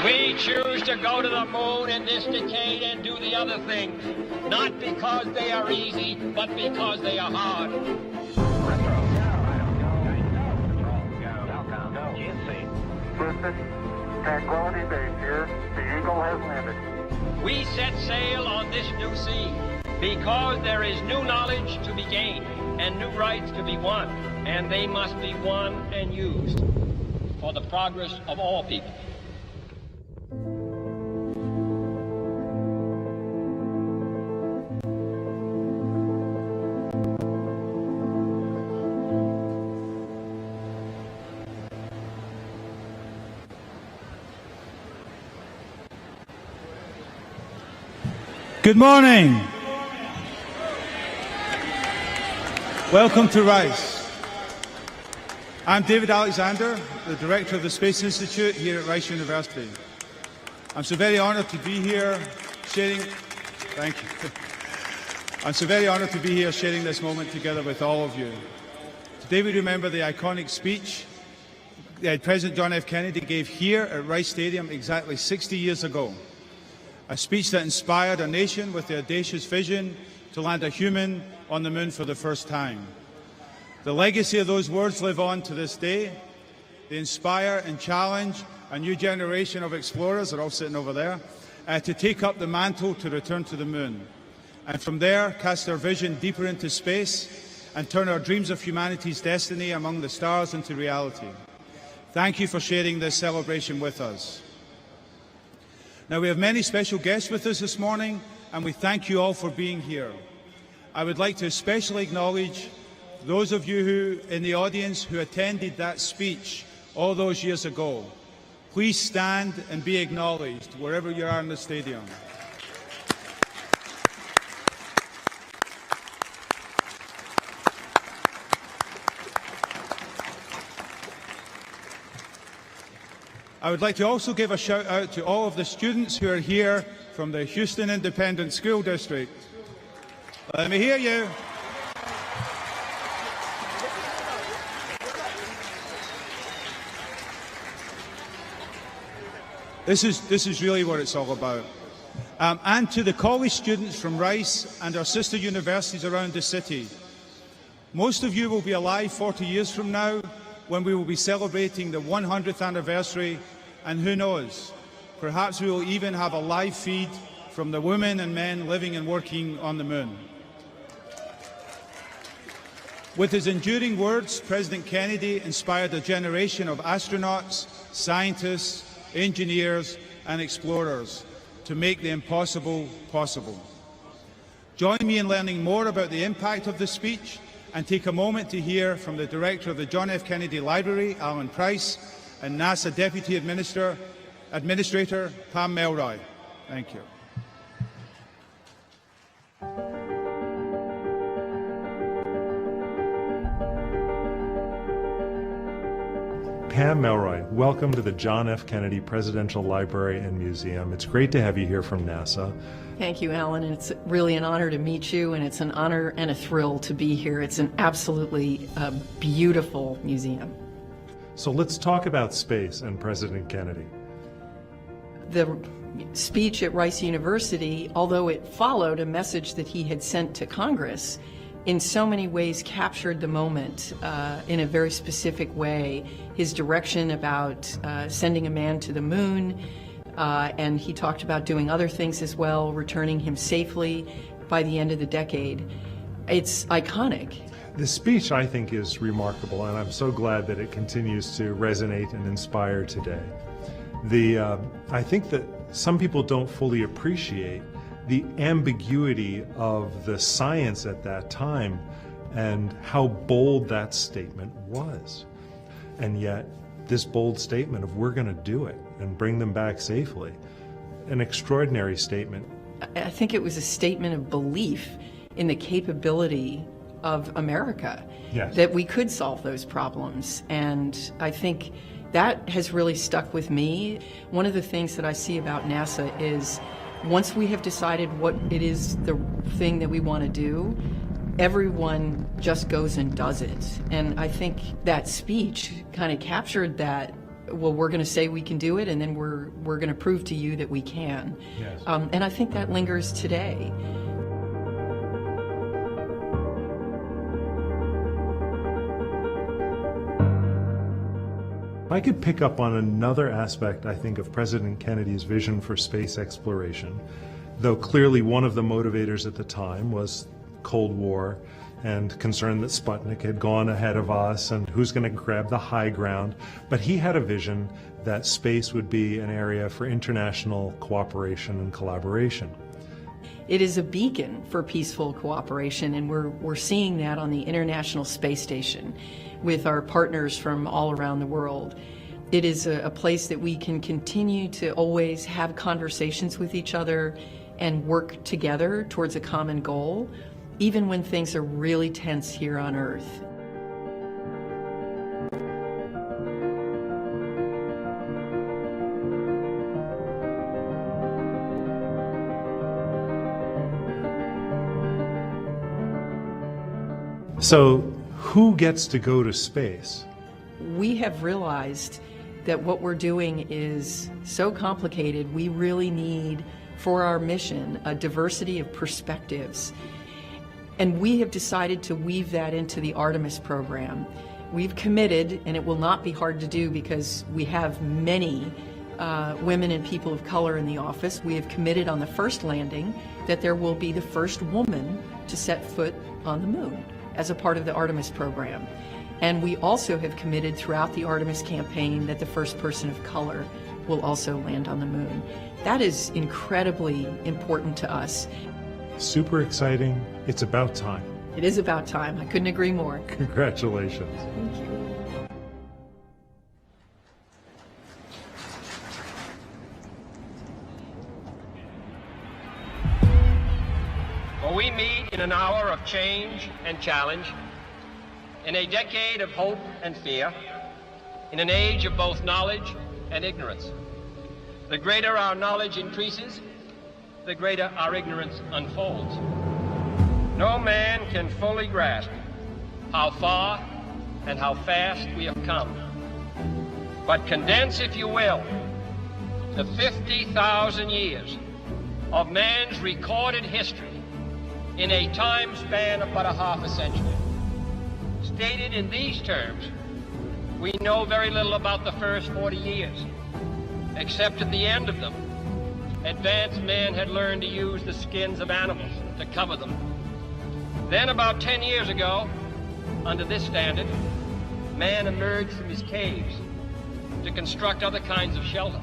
We choose to go to the moon in this decade and do the other things, not because they are easy, but because they are hard. Tranquility Base here. The Eagle has landed. We set sail on this new sea because there is new knowledge to be gained and new rights to be won, and they must be won and used for the progress of all people. Good morning. Welcome to Rice. I'm David Alexander, the Director of the Space Institute here at Rice University. I'm so very honoured to be here sharing this moment together with all of you. Today we remember the iconic speech that President John F. Kennedy gave here at Rice Stadium exactly 60 years ago. A speech that inspired a nation with the audacious vision to land a human on the moon for the first time. The legacy of those words live on to this day. They inspire and challenge a new generation of explorers, they're all sitting over there, to take up the mantle to return to the moon. And from there, cast their vision deeper into space and turn our dreams of humanity's destiny among the stars into reality. Thank you for sharing this celebration with us. Now, we have many special guests with us this morning, and we thank you all for being here. I would like to especially acknowledge those of you in the audience who attended that speech all those years ago. Please stand and be acknowledged wherever you are in the stadium. I would like to also give a shout out to all of the students who are here from the Houston Independent School District. Let me hear you. This is really what it's all about. And to the college students from Rice and our sister universities around the city. Most of you will be alive 40 years from now when we will be celebrating the 100th anniversary, and who knows, perhaps we will even have a live feed from the women and men living and working on the moon. With his enduring words, President Kennedy inspired a generation of astronauts, scientists, engineers, and explorers to make the impossible possible. Join me in learning more about the impact of the speech and take a moment to hear from the Director of the John F. Kennedy Library, Alan Price, and NASA Deputy Administrator, Pam Melroy. Thank you. Pam Melroy, welcome to the John F. Kennedy Presidential Library and Museum. It's great to have you here from NASA. Thank you, Alan, and it's really an honor to meet you, and it's an honor and a thrill to be here. It's an absolutely beautiful museum. So let's talk about space and President Kennedy. The speech at Rice University, although it followed a message that he had sent to Congress, in so many ways captured the moment in a very specific way. His direction about sending a man to the moon, and he talked about doing other things as well, returning him safely by the end of the decade. It's iconic. The speech, I think, is remarkable, and I'm so glad that it continues to resonate and inspire today. I think that some people don't fully appreciate the ambiguity of the science at that time and how bold that statement was. And yet, this bold statement of we're going to do it and bring them back safely, an extraordinary statement. I think it was a statement of belief in the capability of America, yes, that we could solve those problems. And I think that has really stuck with me. One of the things that I see about NASA is once we have decided what it is, the thing that we want to do, everyone just goes and does it. And I think that speech kind of captured that. Well, we're going to say we can do it, and then we're going to prove to you that we can. Yes. And I think that lingers today. I could pick up on another aspect, I think, of President Kennedy's vision for space exploration, though clearly one of the motivators at the time was Cold War and concern that Sputnik had gone ahead of us and who's going to grab the high ground. But he had a vision that space would be an area for international cooperation and collaboration. It is a beacon for peaceful cooperation, and we're seeing that on the International Space Station with our partners from all around the world. It is a place that we can continue to always have conversations with each other and work together towards a common goal, even when things are really tense here on Earth. So, who gets to go to space? We have realized that what we're doing is so complicated, we really need, for our mission, a diversity of perspectives. And we have decided to weave that into the Artemis program. We've committed, and it will not be hard to do because we have many women and people of color in the office. We have committed on the first landing that there will be the first woman to set foot on the moon as a part of the Artemis program. And we also have committed throughout the Artemis campaign that the first person of color will also land on the moon. That is incredibly important to us. Super exciting. It's about time. It is about time. I couldn't agree more. Congratulations. Thank you. For we meet in an hour of change and challenge, in a decade of hope and fear, in an age of both knowledge and ignorance. The greater our knowledge increases, the greater our ignorance unfolds. No man can fully grasp how far and how fast we have come. But condense, if you will, the 50,000 years of man's recorded history in a time span of but a half a century. Stated in these terms, we know very little about the first 40 years, except at the end of them, advanced man had learned to use the skins of animals to cover them. Then about 10 years ago, under this standard, man emerged from his caves to construct other kinds of shelter.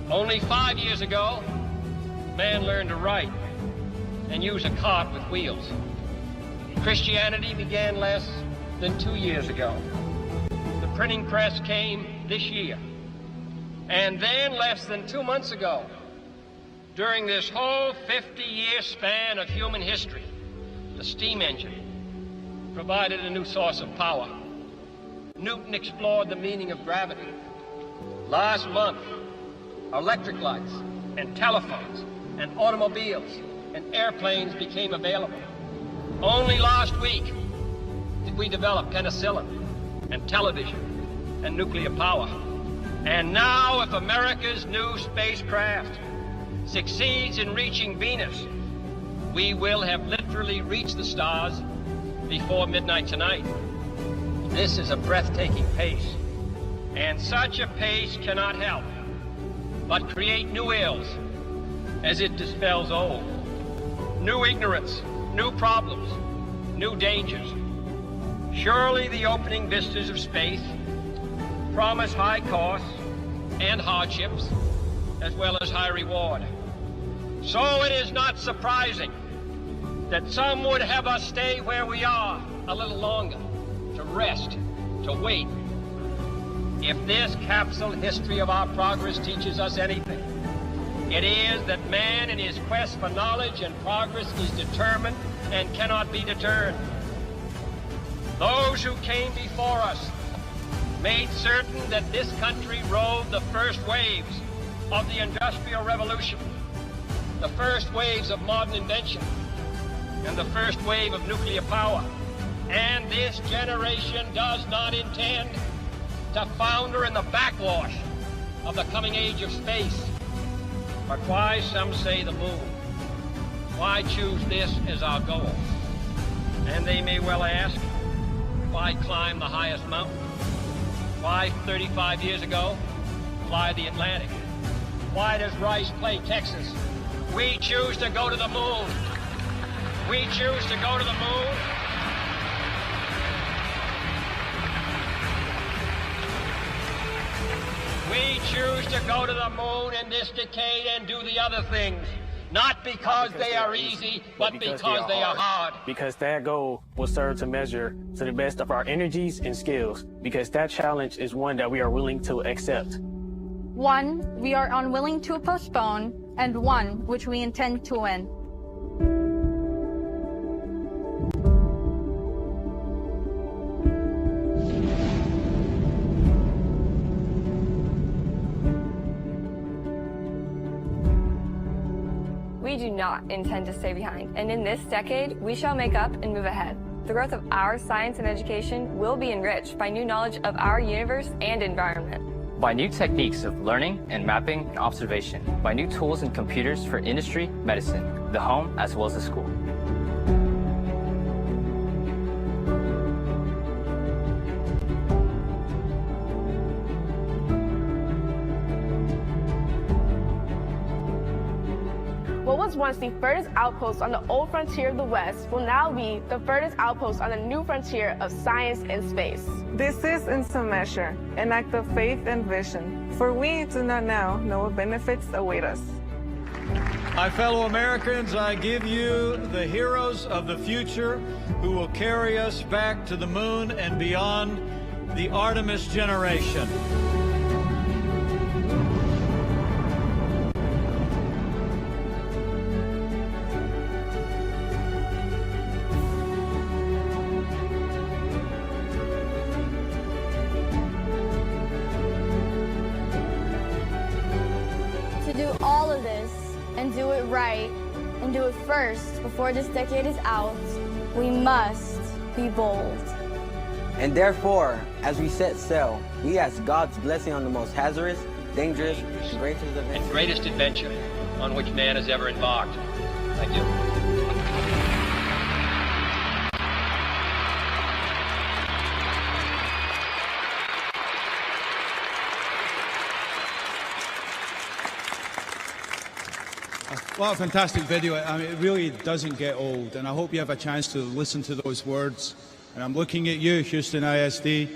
Only 5 years ago, man learned to write and use a cart with wheels. Christianity began less than 2 years ago. The printing press came this year. And then less than 2 months ago, during this whole 50-year span of human history, the steam engine provided a new source of power. Newton explored the meaning of gravity. Last month, electric lights and telephones and automobiles and airplanes became available. Only last week did we develop penicillin and television and nuclear power. And now, if America's new spacecraft succeeds in reaching Venus, we will have literally reached the stars before midnight tonight. This is a breathtaking pace, and such a pace cannot help but create new ills as it dispels old. New ignorance, new problems, new dangers. Surely the opening vistas of space promise high costs and hardships, as well as high reward. So it is not surprising that some would have us stay where we are a little longer, to rest, to wait. If this capsule history of our progress teaches us anything, it is that man in his quest for knowledge and progress is determined and cannot be deterred. Those who came before us made certain that this country rode the first waves of the Industrial Revolution, the first waves of modern invention, and the first wave of nuclear power. And this generation does not intend to founder in the backwash of the coming age of space. But why, some say, the moon? Why choose this as our goal? And they may well ask, why climb the highest mountain? Why, 35 years ago, fly the Atlantic? Why does Rice play Texas? We choose to go to the moon. We choose to go to the moon. We choose to go to the moon in this decade and do the other things. Not because they are easy, but because they are hard. Because that goal will serve to measure to the best of our energies and skills. Because that challenge is one that we are willing to accept. One we are unwilling to postpone, and one which we intend to win. We do not intend to stay behind, and in this decade, we shall make up and move ahead. The growth of our science and education will be enriched by new knowledge of our universe and environment. By new techniques of learning and mapping and observation. By new tools and computers for industry, medicine, the home, as well as the school. What was once the furthest outpost on the old frontier of the West will now be the furthest outpost on the new frontier of science and space. This is, in some measure, an act of faith and vision, for we do not now know what benefits await us. My fellow Americans, I give you the heroes of the future who will carry us back to the moon and beyond, the Artemis generation. All of this and do it right and do it first before this decade is out, we must be bold. And therefore, as we set sail, we ask God's blessing on the most hazardous, dangerous, and greatest adventure on which man has ever embarked. Thank you. What a fantastic video. I mean, it really doesn't get old, and I hope you have a chance to listen to those words. And I'm looking at you, Houston ISD.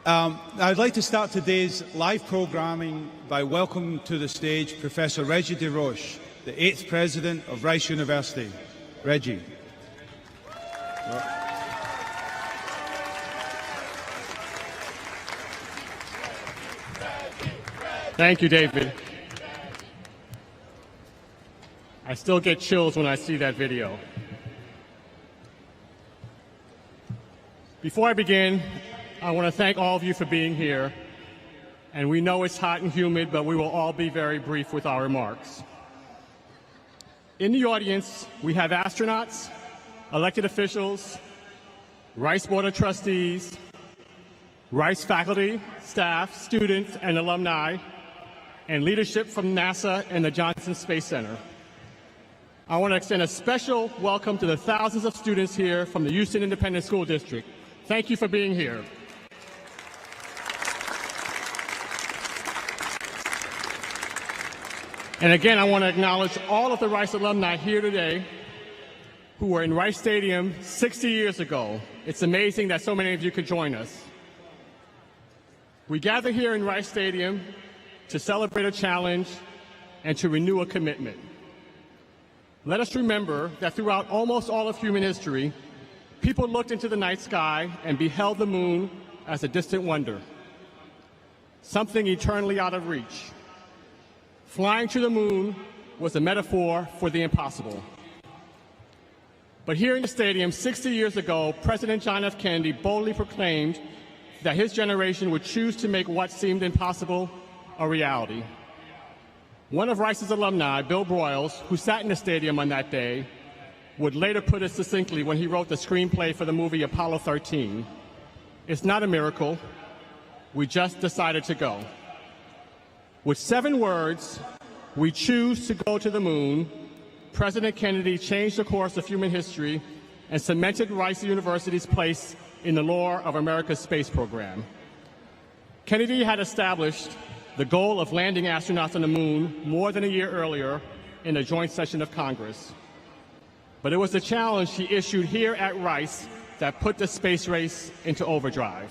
I'd like to start today's live programming by welcoming to the stage Professor Reggie DeRoche, the 8th President of Rice University. Reggie. Thank you, David. I still get chills when I see that video. Before I begin, I want to thank all of you for being here. And we know it's hot and humid, but we will all be very brief with our remarks. In the audience, we have astronauts, elected officials, Rice Board of Trustees, Rice faculty, staff, students, and alumni, and leadership from NASA and the Johnson Space Center. I want to extend a special welcome to the thousands of students here from the Houston Independent School District. Thank you for being here. And again, I want to acknowledge all of the Rice alumni here today who were in Rice Stadium 60 years ago. It's amazing that so many of you could join us. We gather here in Rice Stadium to celebrate a challenge and to renew a commitment. Let us remember that throughout almost all of human history, people looked into the night sky and beheld the moon as a distant wonder, something eternally out of reach. Flying to the moon was a metaphor for the impossible. But here in the stadium 60 years ago, President John F. Kennedy boldly proclaimed that his generation would choose to make what seemed impossible a reality. One of Rice's alumni, Bill Broyles, who sat in the stadium on that day, would later put it succinctly when he wrote the screenplay for the movie Apollo 13. It's not a miracle. We just decided to go. With 7 words, we choose to go to the moon, President Kennedy changed the course of human history and cemented Rice University's place in the lore of America's space program. Kennedy had established the goal of landing astronauts on the moon more than a year earlier in a joint session of Congress. But it was the challenge he issued here at Rice that put the space race into overdrive.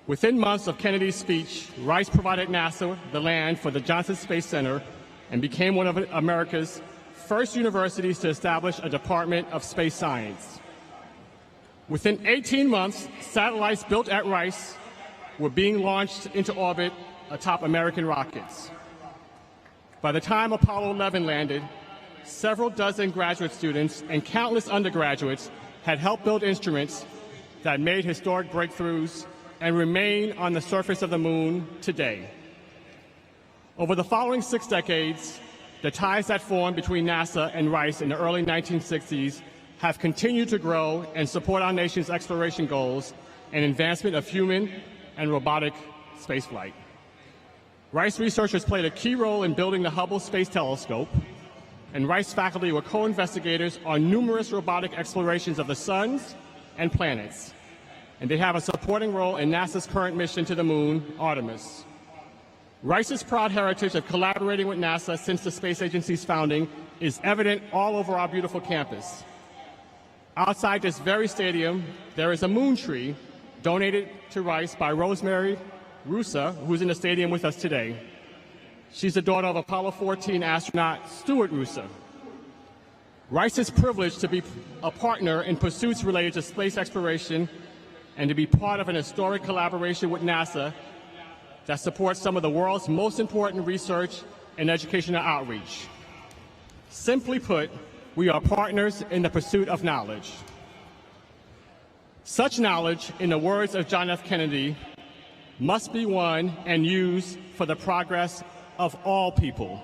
Within months of Kennedy's speech, Rice provided NASA the land for the Johnson Space Center and became one of America's first universities to establish a Department of Space Science. Within 18 months, satellites built at Rice were being launched into orbit atop American rockets. By the time Apollo 11 landed, several dozen graduate students and countless undergraduates had helped build instruments that made historic breakthroughs and remain on the surface of the moon today. Over the following 6 decades, the ties that formed between NASA and Rice in the early 1960s have continued to grow and support our nation's exploration goals and advancement of human and robotic spaceflight. Rice researchers played a key role in building the Hubble Space Telescope, and Rice faculty were co-investigators on numerous robotic explorations of the suns and planets, and they have a supporting role in NASA's current mission to the moon, Artemis. Rice's proud heritage of collaborating with NASA since the space agency's founding is evident all over our beautiful campus. Outside this very stadium, there is a moon tree donated to Rice by Rosemary Russa, who's in the stadium with us today. She's the daughter of Apollo 14 astronaut Stuart Russa. Rice is privileged to be a partner in pursuits related to space exploration and to be part of an historic collaboration with NASA that supports some of the world's most important research and educational outreach. Simply put, we are partners in the pursuit of knowledge. Such knowledge, in the words of John F. Kennedy, must be won and used for the progress of all people.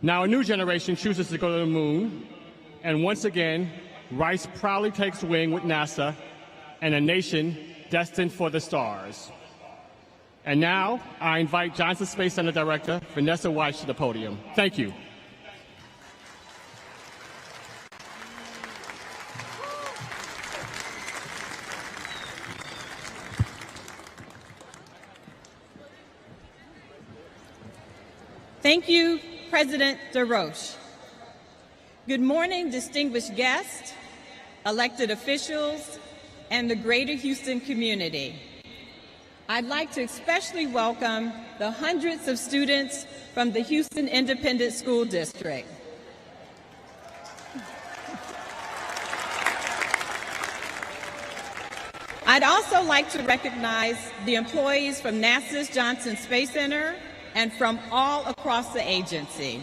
Now a new generation chooses to go to the moon, and once again, Rice proudly takes wing with NASA and a nation destined for the stars. And now, I invite Johnson Space Center Director Vanessa Weiss to the podium. Thank you. Thank you, President DeRoche. Good morning, distinguished guests, elected officials, and the greater Houston community. I'd like to especially welcome the hundreds of students from the Houston Independent School District. I'd also like to recognize the employees from NASA's Johnson Space Center and from all across the agency.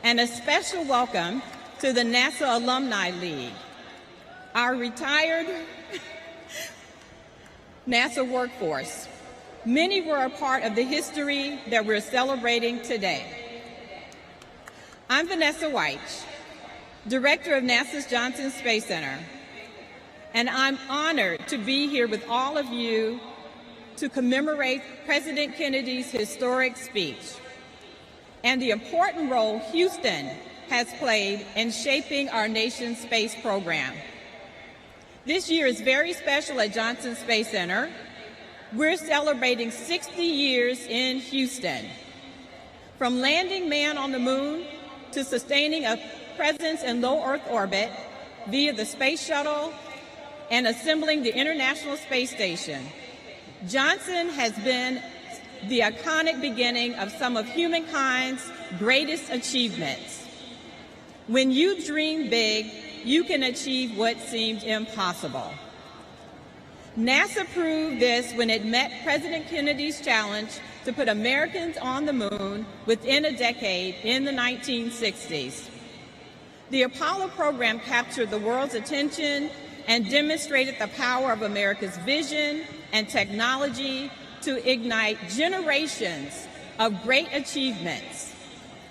And a special welcome to the NASA Alumni League, our retired NASA workforce. Many were a part of the history that we're celebrating today. I'm Vanessa Weiss, Director of NASA's Johnson Space Center, and I'm honored to be here with all of you to commemorate President Kennedy's historic speech and the important role Houston has played in shaping our nation's space program. This year is very special at Johnson Space Center. We're celebrating 60 years in Houston. From landing man on the moon to sustaining a presence in low Earth orbit via the space shuttle and assembling the International Space Station, Johnson has been the iconic beginning of some of humankind's greatest achievements. When you dream big, you can achieve what seemed impossible. NASA proved this when it met President Kennedy's challenge to put Americans on the moon within a decade in the 1960s. The Apollo program captured the world's attention and demonstrated the power of America's vision and technology to ignite generations of great achievements,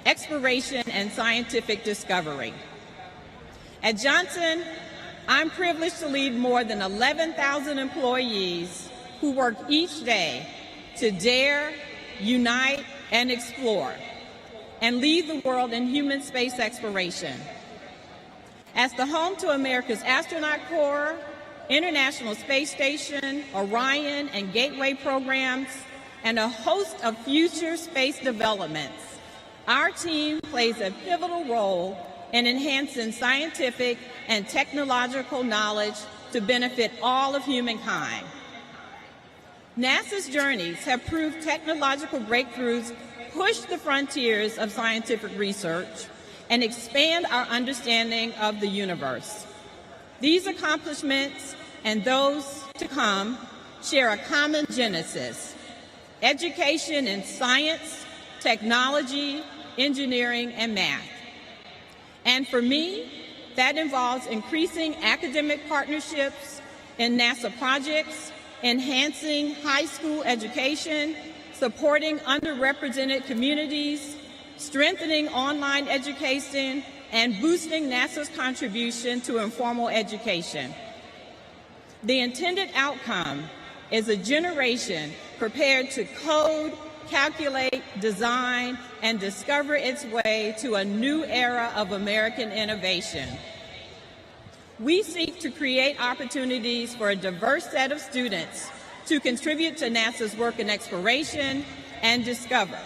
exploration, and scientific discovery. At Johnson, I'm privileged to lead more than 11,000 employees who work each day to dare, unite, and explore, and lead the world in human space exploration. As the home to America's Astronaut Corps, International Space Station, Orion, and Gateway programs, and a host of future space developments, our team plays a pivotal role in enhancing scientific and technological knowledge to benefit all of humankind. NASA's journeys have proved technological breakthroughs push the frontiers of scientific research and expand our understanding of the universe. These accomplishments and those to come share a common genesis: education in science, technology, engineering, and math. And for me, that involves increasing academic partnerships in NASA projects, enhancing high school education, supporting underrepresented communities, strengthening online education, and boosting NASA's contribution to informal education. The intended outcome is a generation prepared to code, calculate, design, and discover its way to a new era of American innovation. We seek to create opportunities for a diverse set of students to contribute to NASA's work in exploration and discover.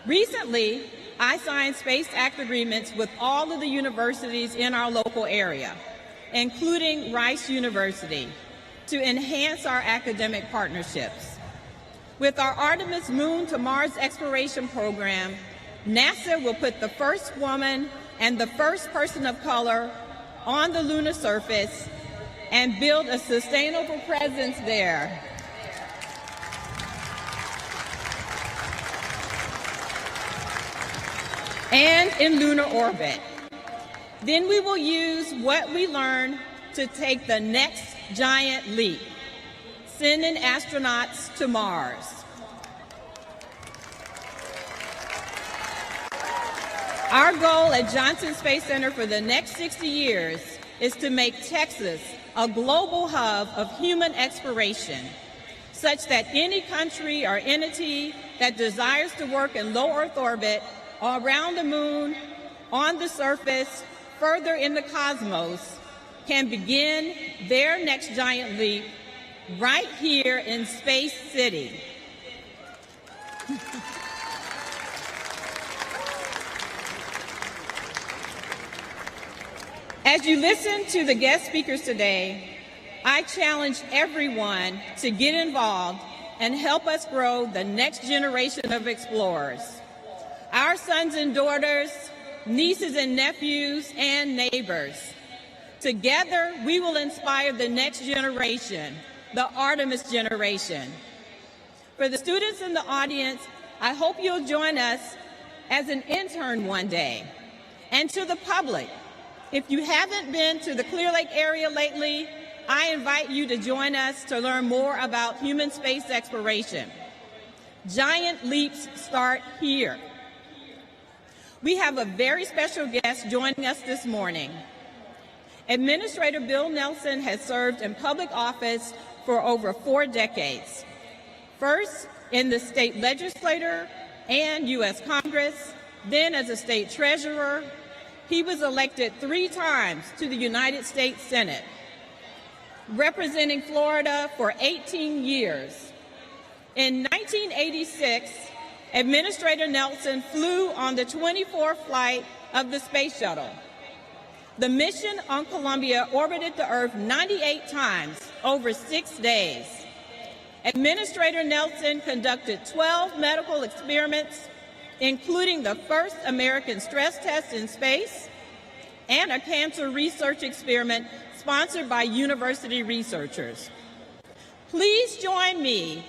Recently, I signed Space Act agreements with all of the universities in our local area, including Rice University, to enhance our academic partnerships. With our Artemis Moon to Mars exploration program, NASA will put the first woman and the first person of color on the lunar surface and build a sustainable presence there. And in lunar orbit. Then we will use what we learn to take the next giant leap, sending astronauts to Mars. Our goal at Johnson Space Center for the next 60 years is to make Texas a global hub of human exploration, such that any country or entity that desires to work in low Earth orbit, around the moon, on the surface, further in the cosmos, can begin their next giant leap right here in Space City. As you listen to the guest speakers today, I challenge everyone to get involved and help us grow the next generation of explorers. Our sons and daughters, nieces and nephews, and neighbors. Together, we will inspire the next generation, the Artemis generation. For the students in the audience, I hope you'll join us as an intern one day. And to the public, if you haven't been to the Clear Lake area lately, I invite you to join us to learn more about human space exploration. Giant leaps start here. We have a very special guest joining us this morning. Administrator Bill Nelson has served in public office for over 4 decades. First in the state legislature and U.S. Congress, then as a state treasurer. He was elected 3 times to the United States Senate, representing Florida for 18 years. In 1986, Administrator Nelson flew on the 24th flight of the space shuttle. The mission on Columbia orbited the Earth 98 times over 6 days. Administrator Nelson conducted 12 medical experiments, including the first American stress test in space and a cancer research experiment sponsored by university researchers. Please join me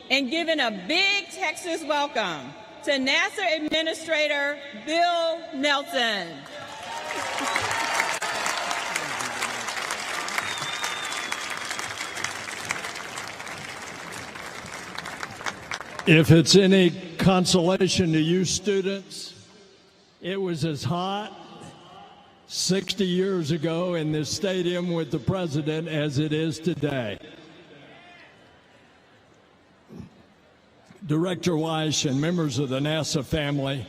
in giving a big Texas welcome to NASA Administrator Bill Nelson. If it's any consolation to you students, it was as hot 60 years ago in this stadium with the president as it is today. Director Weiss and members of the NASA family,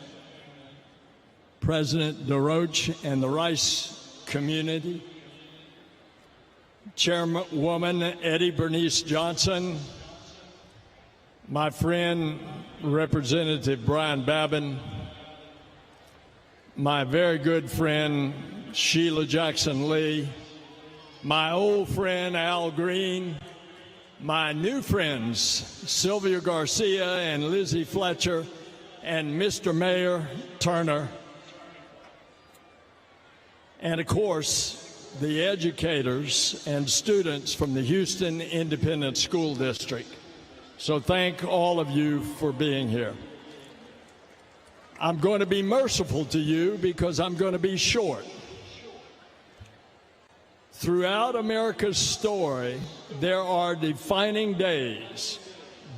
President DeRoche and the Rice community, Chairwoman Eddie Bernice Johnson, my friend Representative Brian Babin, my very good friend Sheila Jackson Lee, my old friend Al Green, my new friends Sylvia Garcia and Lizzie Fletcher, and Mr. Mayor Turner, and of course the educators and students from the Houston Independent School District. So thank all of you for being here. I'm going to be merciful to you because I'm going to be short. Throughout America's story, there are defining days,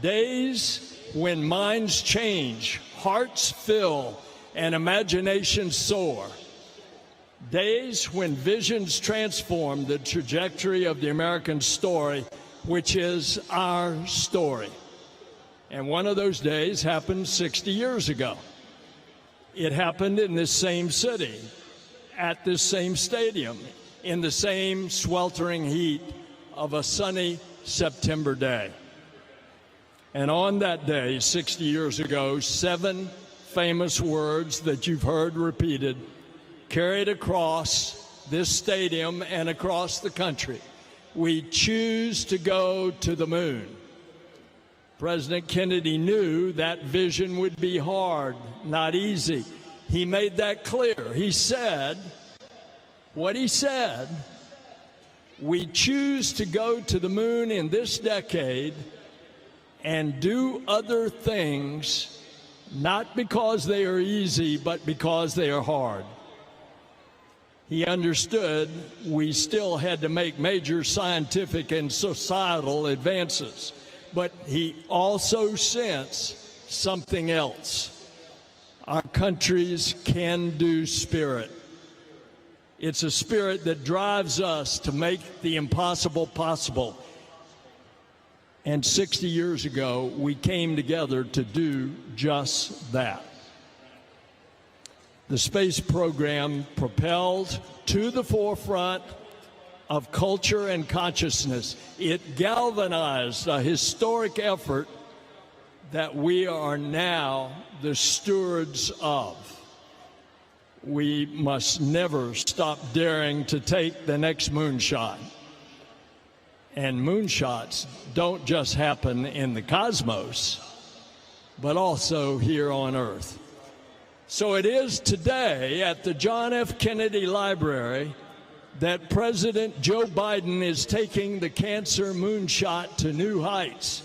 days when minds change, hearts fill, and imaginations soar. Days when visions transform the trajectory of the American story, which is our story. And one of those days happened 60 years ago. It happened in this same city, at this same stadium, in the same sweltering heat of a sunny September day. And on that day, 60 years ago, 7 famous words that you've heard repeated carried across this stadium and across the country. We choose to go to the moon. President Kennedy knew that vision would be hard, not easy. He made that clear. He said, what he said, we choose to go to the moon in this decade and do other things, not because they are easy, but because they are hard. He understood we still had to make major scientific and societal advances, but he also sensed something else: our country's can-do spirit. It's a spirit that drives us to make the impossible possible. And 60 years ago, we came together to do just that. The space program propelled to the forefront of culture and consciousness. It galvanized a historic effort that we are now the stewards of. We must never stop daring to take the next moonshot. And moonshots don't just happen in the cosmos, but also here on Earth. So it is today at the John F. Kennedy Library that President Joe Biden is taking the cancer moonshot to new heights.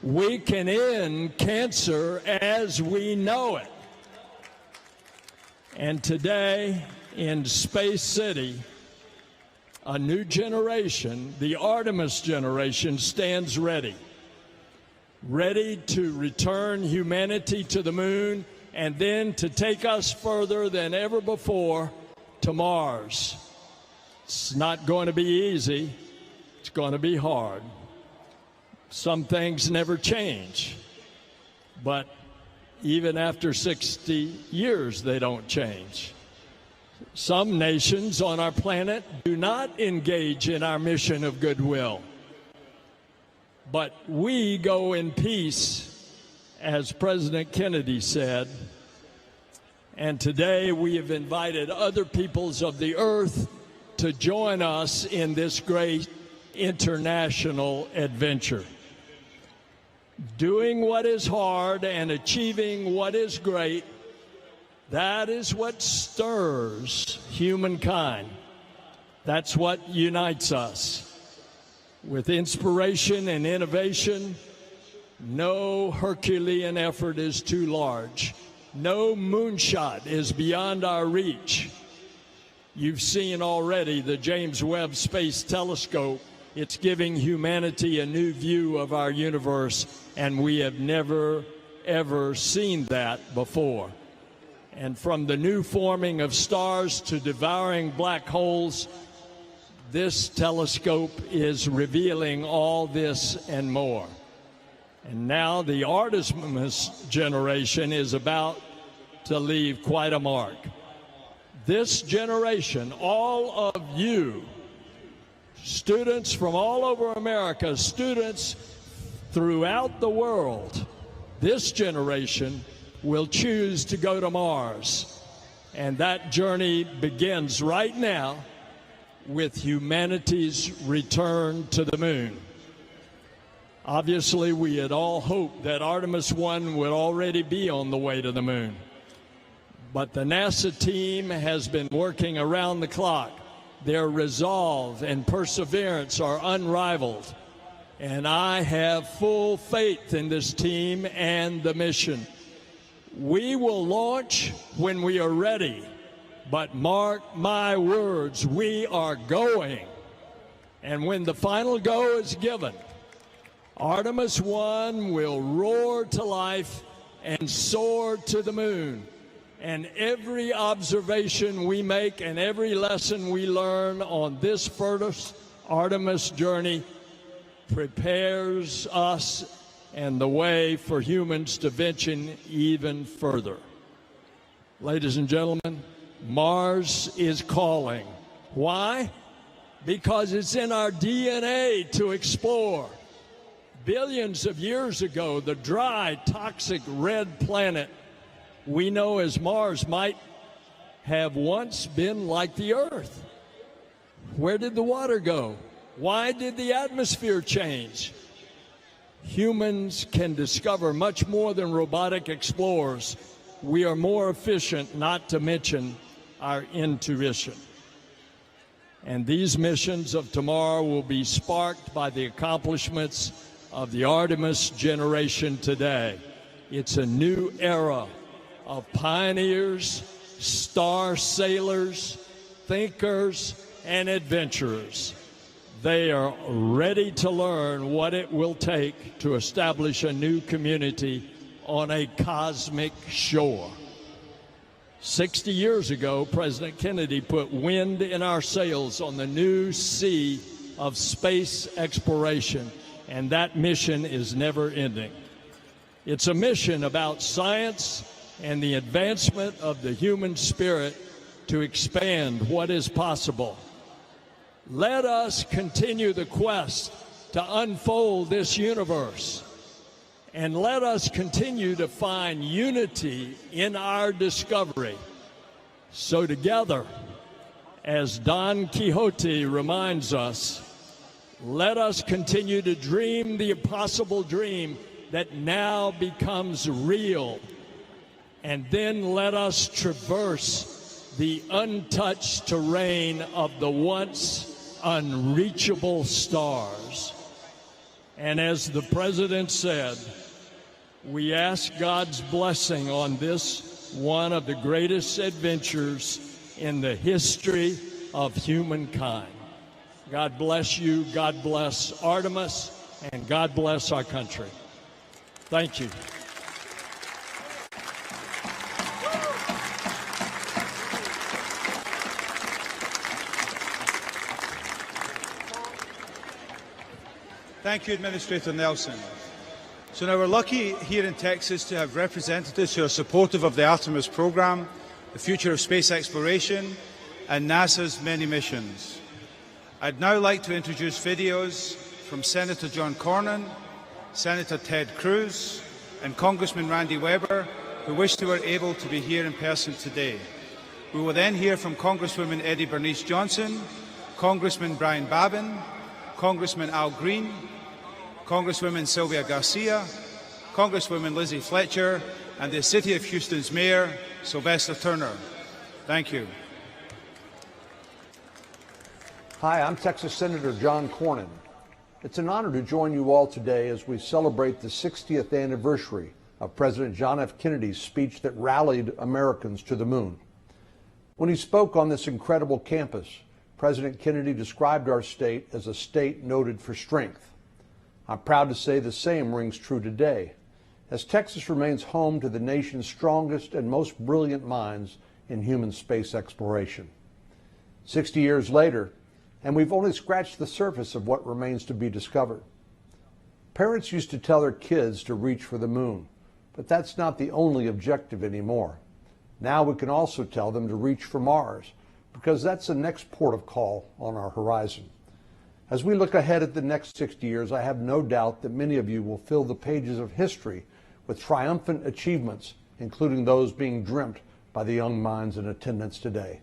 We can end cancer as we know it. And today in Space City, a new generation, the Artemis generation, stands ready to return humanity to the moon and then to take us further than ever before to Mars. It's not going to be easy. It's going to be hard. Some things never change, but even after 60 years, they don't change. Some nations on our planet do not engage in our mission of goodwill, but we go in peace, as President Kennedy said. And today we have invited other peoples of the earth to join us in this great international adventure. Doing what is hard and achieving what is great, that is what stirs humankind. That's what unites us. With inspiration and innovation, no Herculean effort is too large. No moonshot is beyond our reach. You've seen already the James Webb Space Telescope. It's giving humanity a new view of our universe, and we have never, ever seen that before. And from the new forming of stars to devouring black holes, this telescope is revealing all this and more. And now the Artemis generation is about to leave quite a mark. This generation, all of you, students from all over America, students throughout the world, this generation will choose to go to Mars. And that journey begins right now with humanity's return to the moon. Obviously, we had all hoped that Artemis 1 would already be on the way to the moon. But the NASA team has been working around the clock. Their resolve and perseverance are unrivaled. And I have full faith in this team and the mission. We will launch when we are ready. But mark my words, we are going. And when the final go is given, Artemis 1 will roar to life and soar to the moon. And every observation we make and every lesson we learn on this first Artemis journey prepares us and the way for humans to venture even further. Ladies and gentlemen, Mars is calling. Why? Because it's in our DNA to explore. Billions of years ago, the dry, toxic red planet we know as Mars might have once been like the Earth. Where did the water go? Why did the atmosphere change? Humans can discover much more than robotic explorers. We are more efficient, not to mention our intuition. And these missions of tomorrow will be sparked by the accomplishments of the Artemis generation today. It's a new era of pioneers, star sailors, thinkers, and adventurers. They are ready to learn what it will take to establish a new community on a cosmic shore. 60 years ago, President Kennedy put wind in our sails on the new sea of space exploration, and that mission is never ending. It's a mission about science and the advancement of the human spirit to expand what is possible. Let us continue the quest to unfold this universe, and let us continue to find unity in our discovery. So together, as Don Quixote reminds us, let us continue to dream the impossible dream that now becomes real. And then let us traverse the untouched terrain of the once unreachable stars. And as the President said, we ask God's blessing on this one of the greatest adventures in the history of humankind. God bless you, God bless Artemis, and God bless our country. Thank you. Thank you, Administrator Nelson. So now we're lucky here in Texas to have representatives who are supportive of the Artemis program, the future of space exploration, and NASA's many missions. I'd now like to introduce videos from Senator John Cornyn, Senator Ted Cruz, and Congressman Randy Weber, who wish they were able to be here in person today. We will then hear from Congresswoman Eddie Bernice Johnson, Congressman Brian Babin, Congressman Al Green, Congresswoman Sylvia Garcia, Congresswoman Lizzie Fletcher, and the City of Houston's Mayor, Sylvester Turner. Thank you. Hi, I'm Texas Senator John Cornyn. It's an honor to join you all today as we celebrate the 60th anniversary of President John F. Kennedy's speech that rallied Americans to the moon. When he spoke on this incredible campus, President Kennedy described our state as a state noted for strength. I'm proud to say the same rings true today. as Texas remains home to the nation's strongest and most brilliant minds in human space exploration. 60 years later, and we've only scratched the surface of what remains to be discovered. Parents used to tell their kids to reach for the moon, but that's not the only objective anymore. Now we can also tell them to reach for Mars, because that's the next port of call on our horizon. As we look ahead at the next 60 years, I have no doubt that many of you will fill the pages of history with triumphant achievements, including those being dreamt by the young minds in attendance today.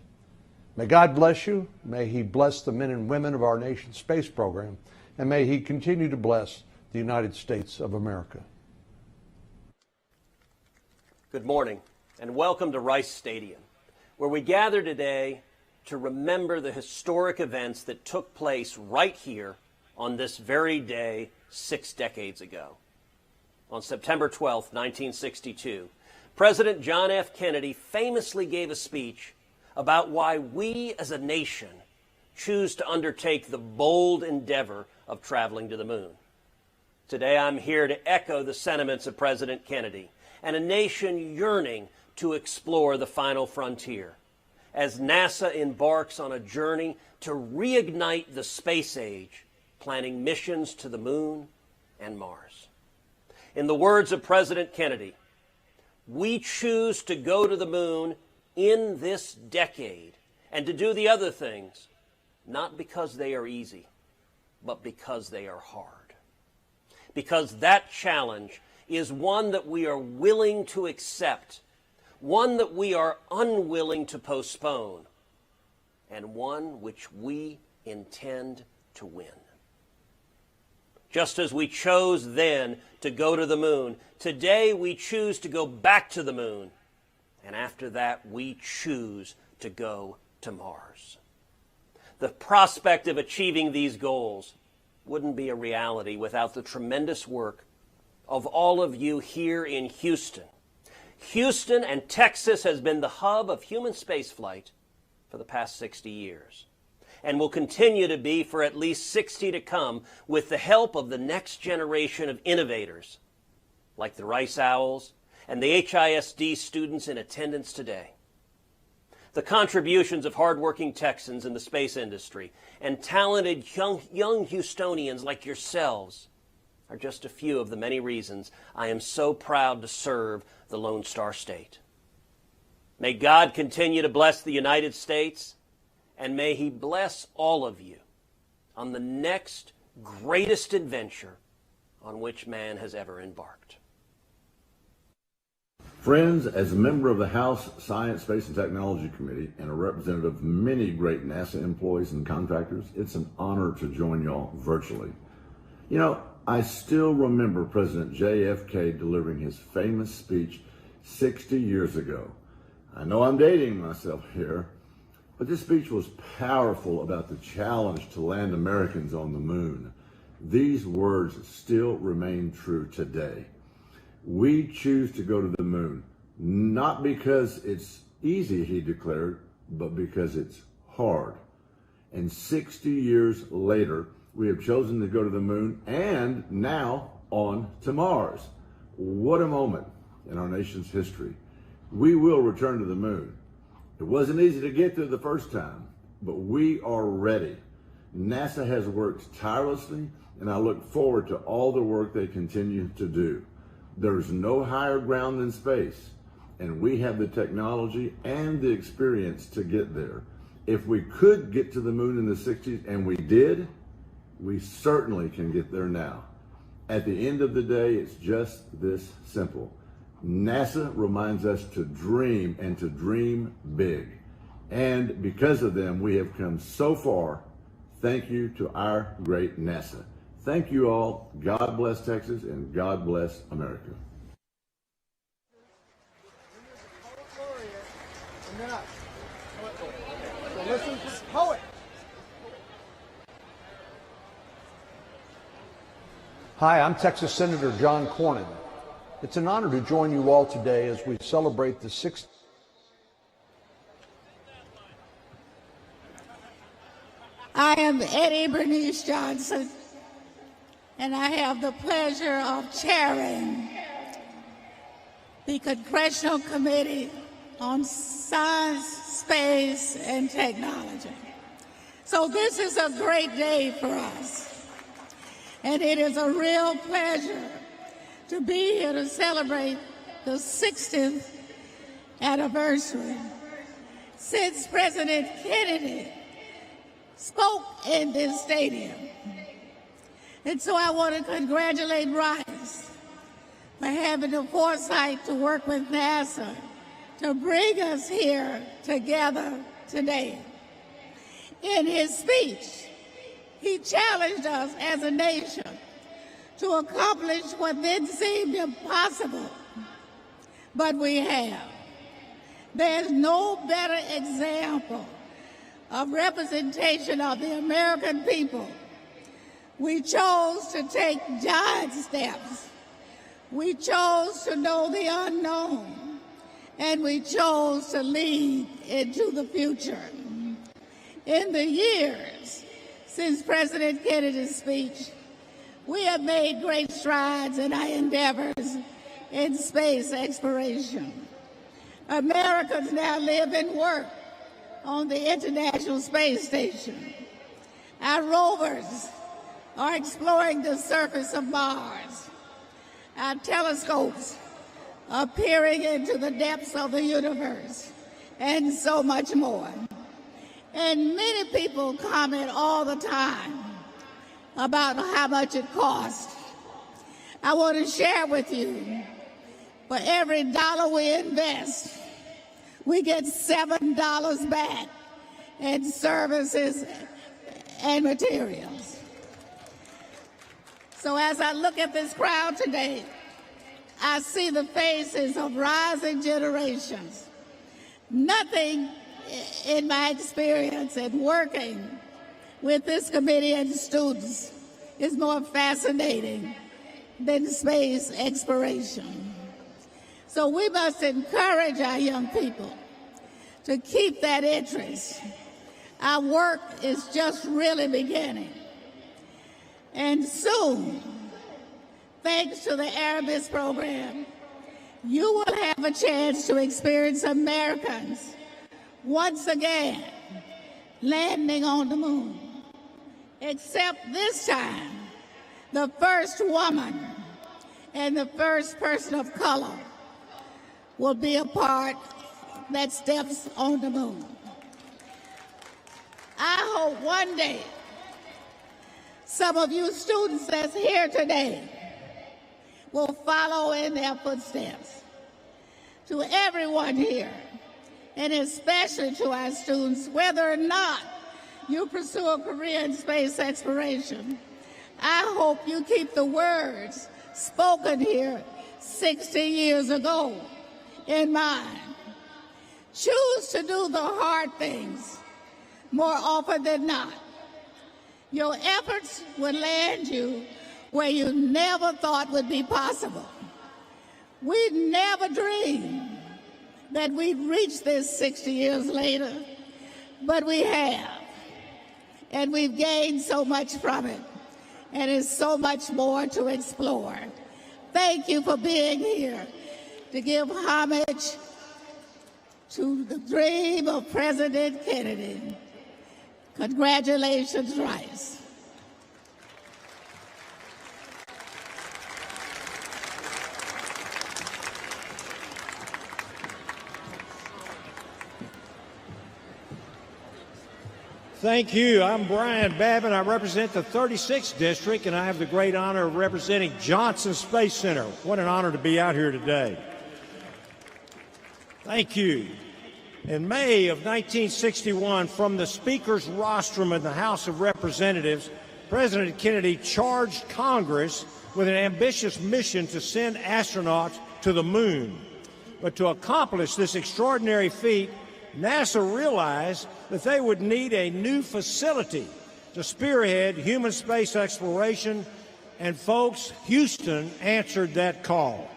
May God bless you. May He bless the men and women of our nation's space program, and may He continue to bless the United States of America. Good morning, and welcome to Rice Stadium, where we gather today to remember the historic events that took place right here on this very day 6 decades ago. On September 12, 1962, President John F. Kennedy famously gave a speech about why we as a nation choose to undertake the bold endeavor of traveling to the moon. Today I'm here to echo the sentiments of President Kennedy and a nation yearning to explore the final frontier as NASA embarks on a journey to reignite the space age, planning missions to the moon and Mars. In the words of President Kennedy, we choose to go to the moon in this decade and to do the other things, not because they are easy, but because they are hard. Because that challenge is one that we are willing to accept, one that we are unwilling to postpone, and one which we intend to win. Just as we chose then to go to the moon, today we choose to go back to the moon, and after that we choose to go to Mars. The prospect of achieving these goals wouldn't be a reality without the tremendous work of all of you here in Houston. Houston and Texas has been the hub of human spaceflight for the past 60 years and will continue to be for at least 60 to come with the help of the next generation of innovators like the Rice Owls and the HISD students in attendance today. The contributions of hardworking Texans in the space industry and talented young Houstonians like yourselves are just a few of the many reasons I am so proud to serve the Lone Star State. May God continue to bless the United States, and may He bless all of you on the next greatest adventure on which man has ever embarked. Friends, as a member of the House Science, Space, and Technology Committee and a representative of many great NASA employees and contractors, it's an honor to join y'all virtually. You know, I still remember President JFK delivering his famous speech 60 years ago. I know I'm dating myself here, but this speech was powerful about the challenge to land Americans on the moon. These words still remain true today. We choose to go to the moon, not because it's easy, he declared, but because it's hard. And 60 years later, we have chosen to go to the moon and now on to Mars. What a moment in our nation's history. We will return to the moon. It wasn't easy to get there the first time, but we are ready. NASA has worked tirelessly, and I look forward to all the work they continue to do. There's no higher ground than space, and we have the technology and the experience to get there. If we could get to the moon in the 60s, and we did, we certainly can get there now. At the end of the day, it's just this simple. NASA reminds us to dream and to dream big. And because of them, we have come so far. Thank you to our great NASA. Thank you all. God bless Texas and God bless America. So listen to the poet. Hi, I'm Texas Senator John Cornyn. It's an honor to join you all today as we celebrate the 6th. I am Eddie Bernice Johnson, and I have the pleasure of chairing the Congressional Committee on Science, Space, and Technology. So this is a great day for us, and it is a real pleasure to be here to celebrate the 60th anniversary since President Kennedy spoke in this stadium. And so I want to congratulate Rice for having the foresight to work with NASA to bring us here together today. In his speech, he challenged us as a nation to accomplish what then seemed impossible, but we have. There's no better example of representation of the American people. We chose to take giant steps. We chose to know the unknown, and we chose to lead into the future. In the years since President Kennedy's speech, we have made great strides in our endeavors in space exploration. Americans now live and work on the International Space Station. Our rovers are exploring the surface of Mars. Our telescopes are peering into the depths of the universe, and so much more. And many people comment all the time about how much it costs. I want to share with you, for every dollar we invest, we get $7 back in services and materials. So as I look at this crowd today, I see the faces of rising generations. Nothing in my experience in working with this committee and students is more fascinating than space exploration. So we must encourage our young people to keep that interest. Our work is just really beginning. And soon, thanks to the Arabis program, you will have a chance to experience Americans once again landing on the moon. Except this time, the first woman and the first person of color will be a part that steps on the moon. I hope one day some of you students that's here today will follow in their footsteps. To everyone here, and especially to our students, whether or not you pursue a career in space exploration, I hope you keep the words spoken here 60 years ago in mind. Choose to do the hard things more often than not. Your efforts will land you where you never thought would be possible. We never dreamed that we'd reach this 60 years later, but we have. And we've gained so much from it, and there's so much more to explore. Thank you for being here to give homage to the dream of President Kennedy. Congratulations, Rice. Thank you. I'm Brian Babin. I represent the 36th District, and I have the great honor of representing Johnson Space Center. What an honor to be out here today. Thank you. In May of 1961, from the Speaker's rostrum in the House of Representatives, President Kennedy charged Congress with an ambitious mission to send astronauts to the moon. But to accomplish this extraordinary feat, NASA realized that they would need a new facility to spearhead human space exploration, and folks, Houston answered that call.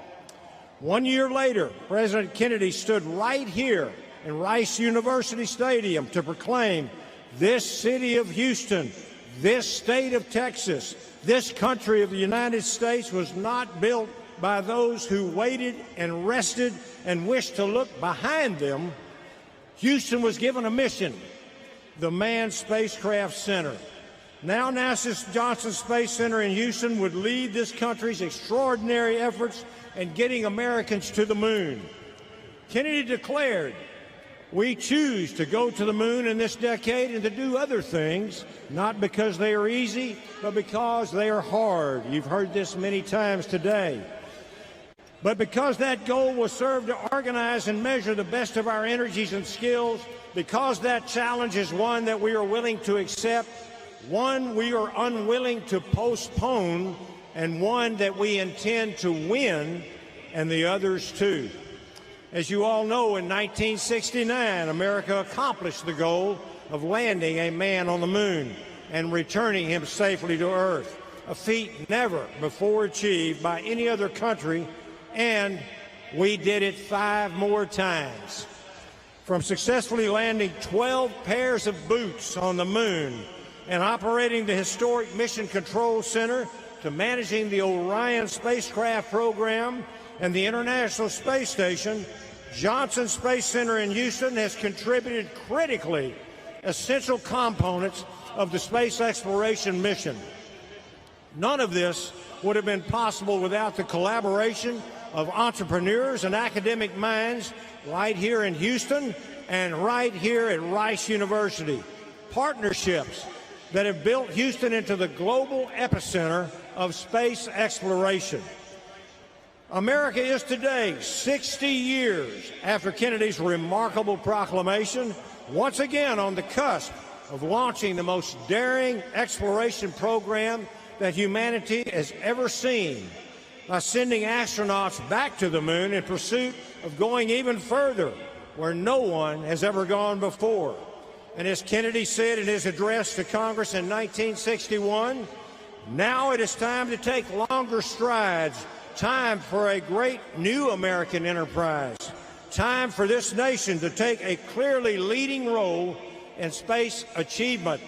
1 year later, President Kennedy stood right here in Rice University Stadium to proclaim this city of Houston, this state of Texas, this country of the United States was not built by those who waited and rested and wished to look behind them, Houston was given a mission, the Manned Spacecraft Center. Now NASA's Johnson Space Center in Houston would lead this country's extraordinary efforts in getting Americans to the moon. Kennedy declared, "We choose to go to the moon in this decade and to do other things, not because they are easy, but because they are hard." You've heard this many times today. But because that goal will serve to organize and measure the best of our energies and skills, because that challenge is one that we are willing to accept, one we are unwilling to postpone, and one that we intend to win, and the others too. As you all know, in 1969, America accomplished the goal of landing a man on the moon and returning him safely to Earth, a feat never before achieved by any other country, and we did it 5 more times. From successfully landing 12 pairs of boots on the moon and operating the historic Mission Control Center to managing the Orion spacecraft program and the International Space Station, Johnson Space Center in Houston has contributed critically essential components of the space exploration mission. None of this would have been possible without the collaboration of entrepreneurs and academic minds right here in Houston and right here at Rice University. Partnerships that have built Houston into the global epicenter of space exploration. America is today, 60 years after Kennedy's remarkable proclamation, once again on the cusp of launching the most daring exploration program that humanity has ever seen, by sending astronauts back to the moon in pursuit of going even further, where no one has ever gone before. And as Kennedy said in his address to Congress in 1961, now it is time to take longer strides, time for a great new American enterprise, time for this nation to take a clearly leading role in space achievement,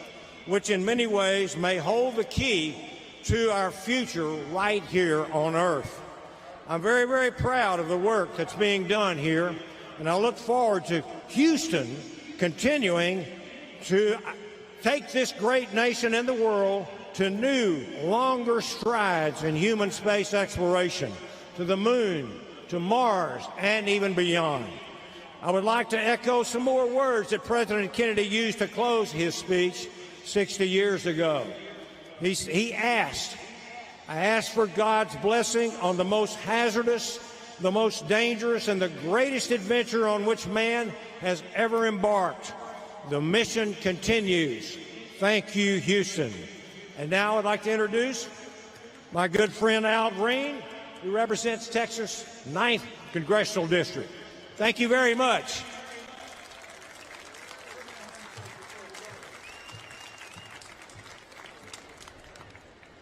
which in many ways may hold the key to our future right here on Earth. I'm very, very proud of the work that's being done here, and I look forward to Houston continuing to take this great nation and the world to new, longer strides in human space exploration, to the moon, to Mars, and even beyond. I would like to echo some more words that President Kennedy used to close his speech 60 years ago. He asked, "I ask for God's blessing on the most hazardous, the most dangerous, and the greatest adventure on which man has ever embarked. The mission continues. Thank you, Houston." And now I'd like to introduce my good friend Al Green, who represents Texas' 9th Congressional District. Thank you very much.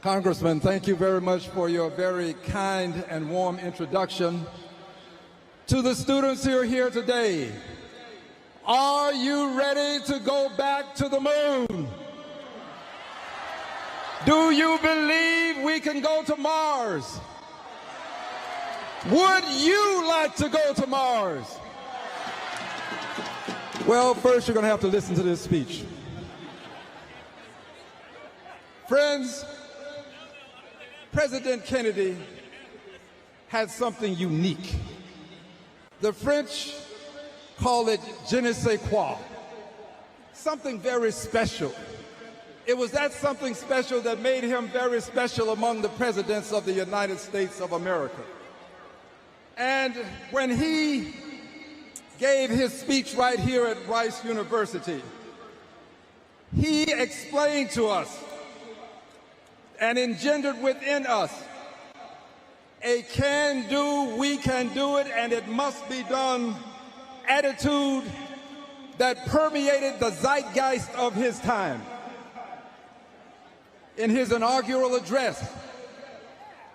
Congressman, thank you very much for your very kind and warm introduction. To the students who are here today, are you ready to go back to the moon? Do you believe we can go to Mars? Would you like to go to Mars? Well, first you're going to have to listen to this speech. Friends, President Kennedy had something unique. The French call it je ne sais quoi, something very special. It was that something special that made him very special among the presidents of the United States of America. And when he gave his speech right here at Rice University, he explained to us and engendered within us a can-do, we can do it, and it must be done attitude that permeated the zeitgeist of his time. In his inaugural address,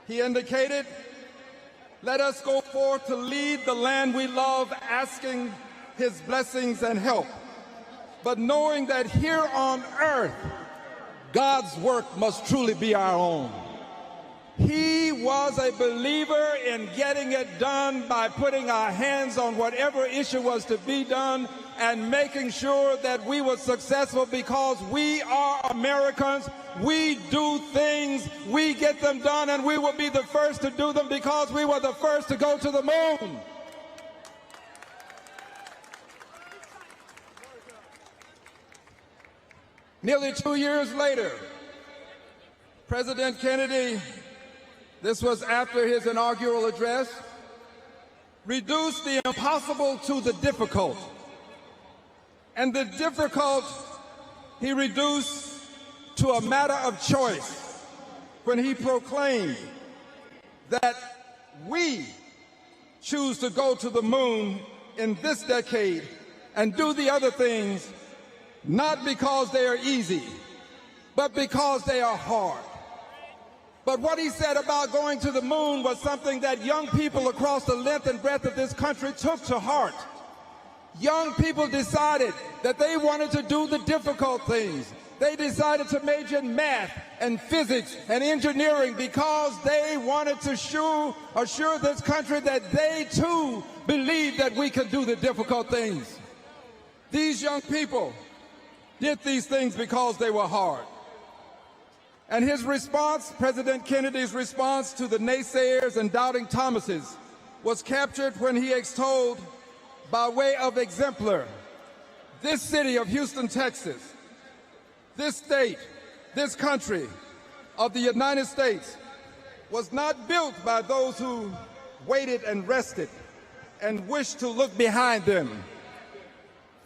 he indicated, "Let us go forth to lead the land we love, asking his blessings and help, but knowing that here on earth, God's work must truly be our own. He was a believer in getting it done by putting our hands on whatever issue was to be done and making sure that we were successful because we are Americans. We do things, we get them done, and we will be the first to do them because we were the first to go to the moon. Nearly 2 years later, President Kennedy, this was after his inaugural address, reduced the impossible to the difficult. And the difficult he reduced to a matter of choice when he proclaimed that we choose to go to the moon in this decade and do the other things not because they are easy, but because they are hard. But what he said about going to the moon was something that young people across the length and breadth of this country took to heart. Young people decided that they wanted to do the difficult things. They decided to major in math and physics and engineering because they wanted to assure this country that they too believed that we could do the difficult things. These young people did these things because they were hard. And his response, President Kennedy's response to the naysayers and doubting Thomases, was captured when he extolled, by way of exemplar, this city of Houston, Texas, this state, this country of the United States was not built by those who waited and rested and wished to look behind them.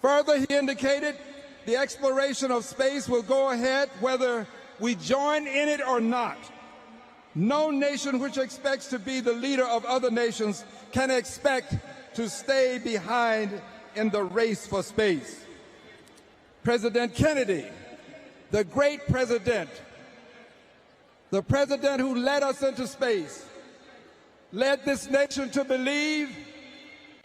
Further, he indicated the exploration of space will go ahead whether we join in it or not. No nation which expects to be the leader of other nations can expect to stay behind in the race for space. President Kennedy, the great president, the president who led us into space, led this nation to believe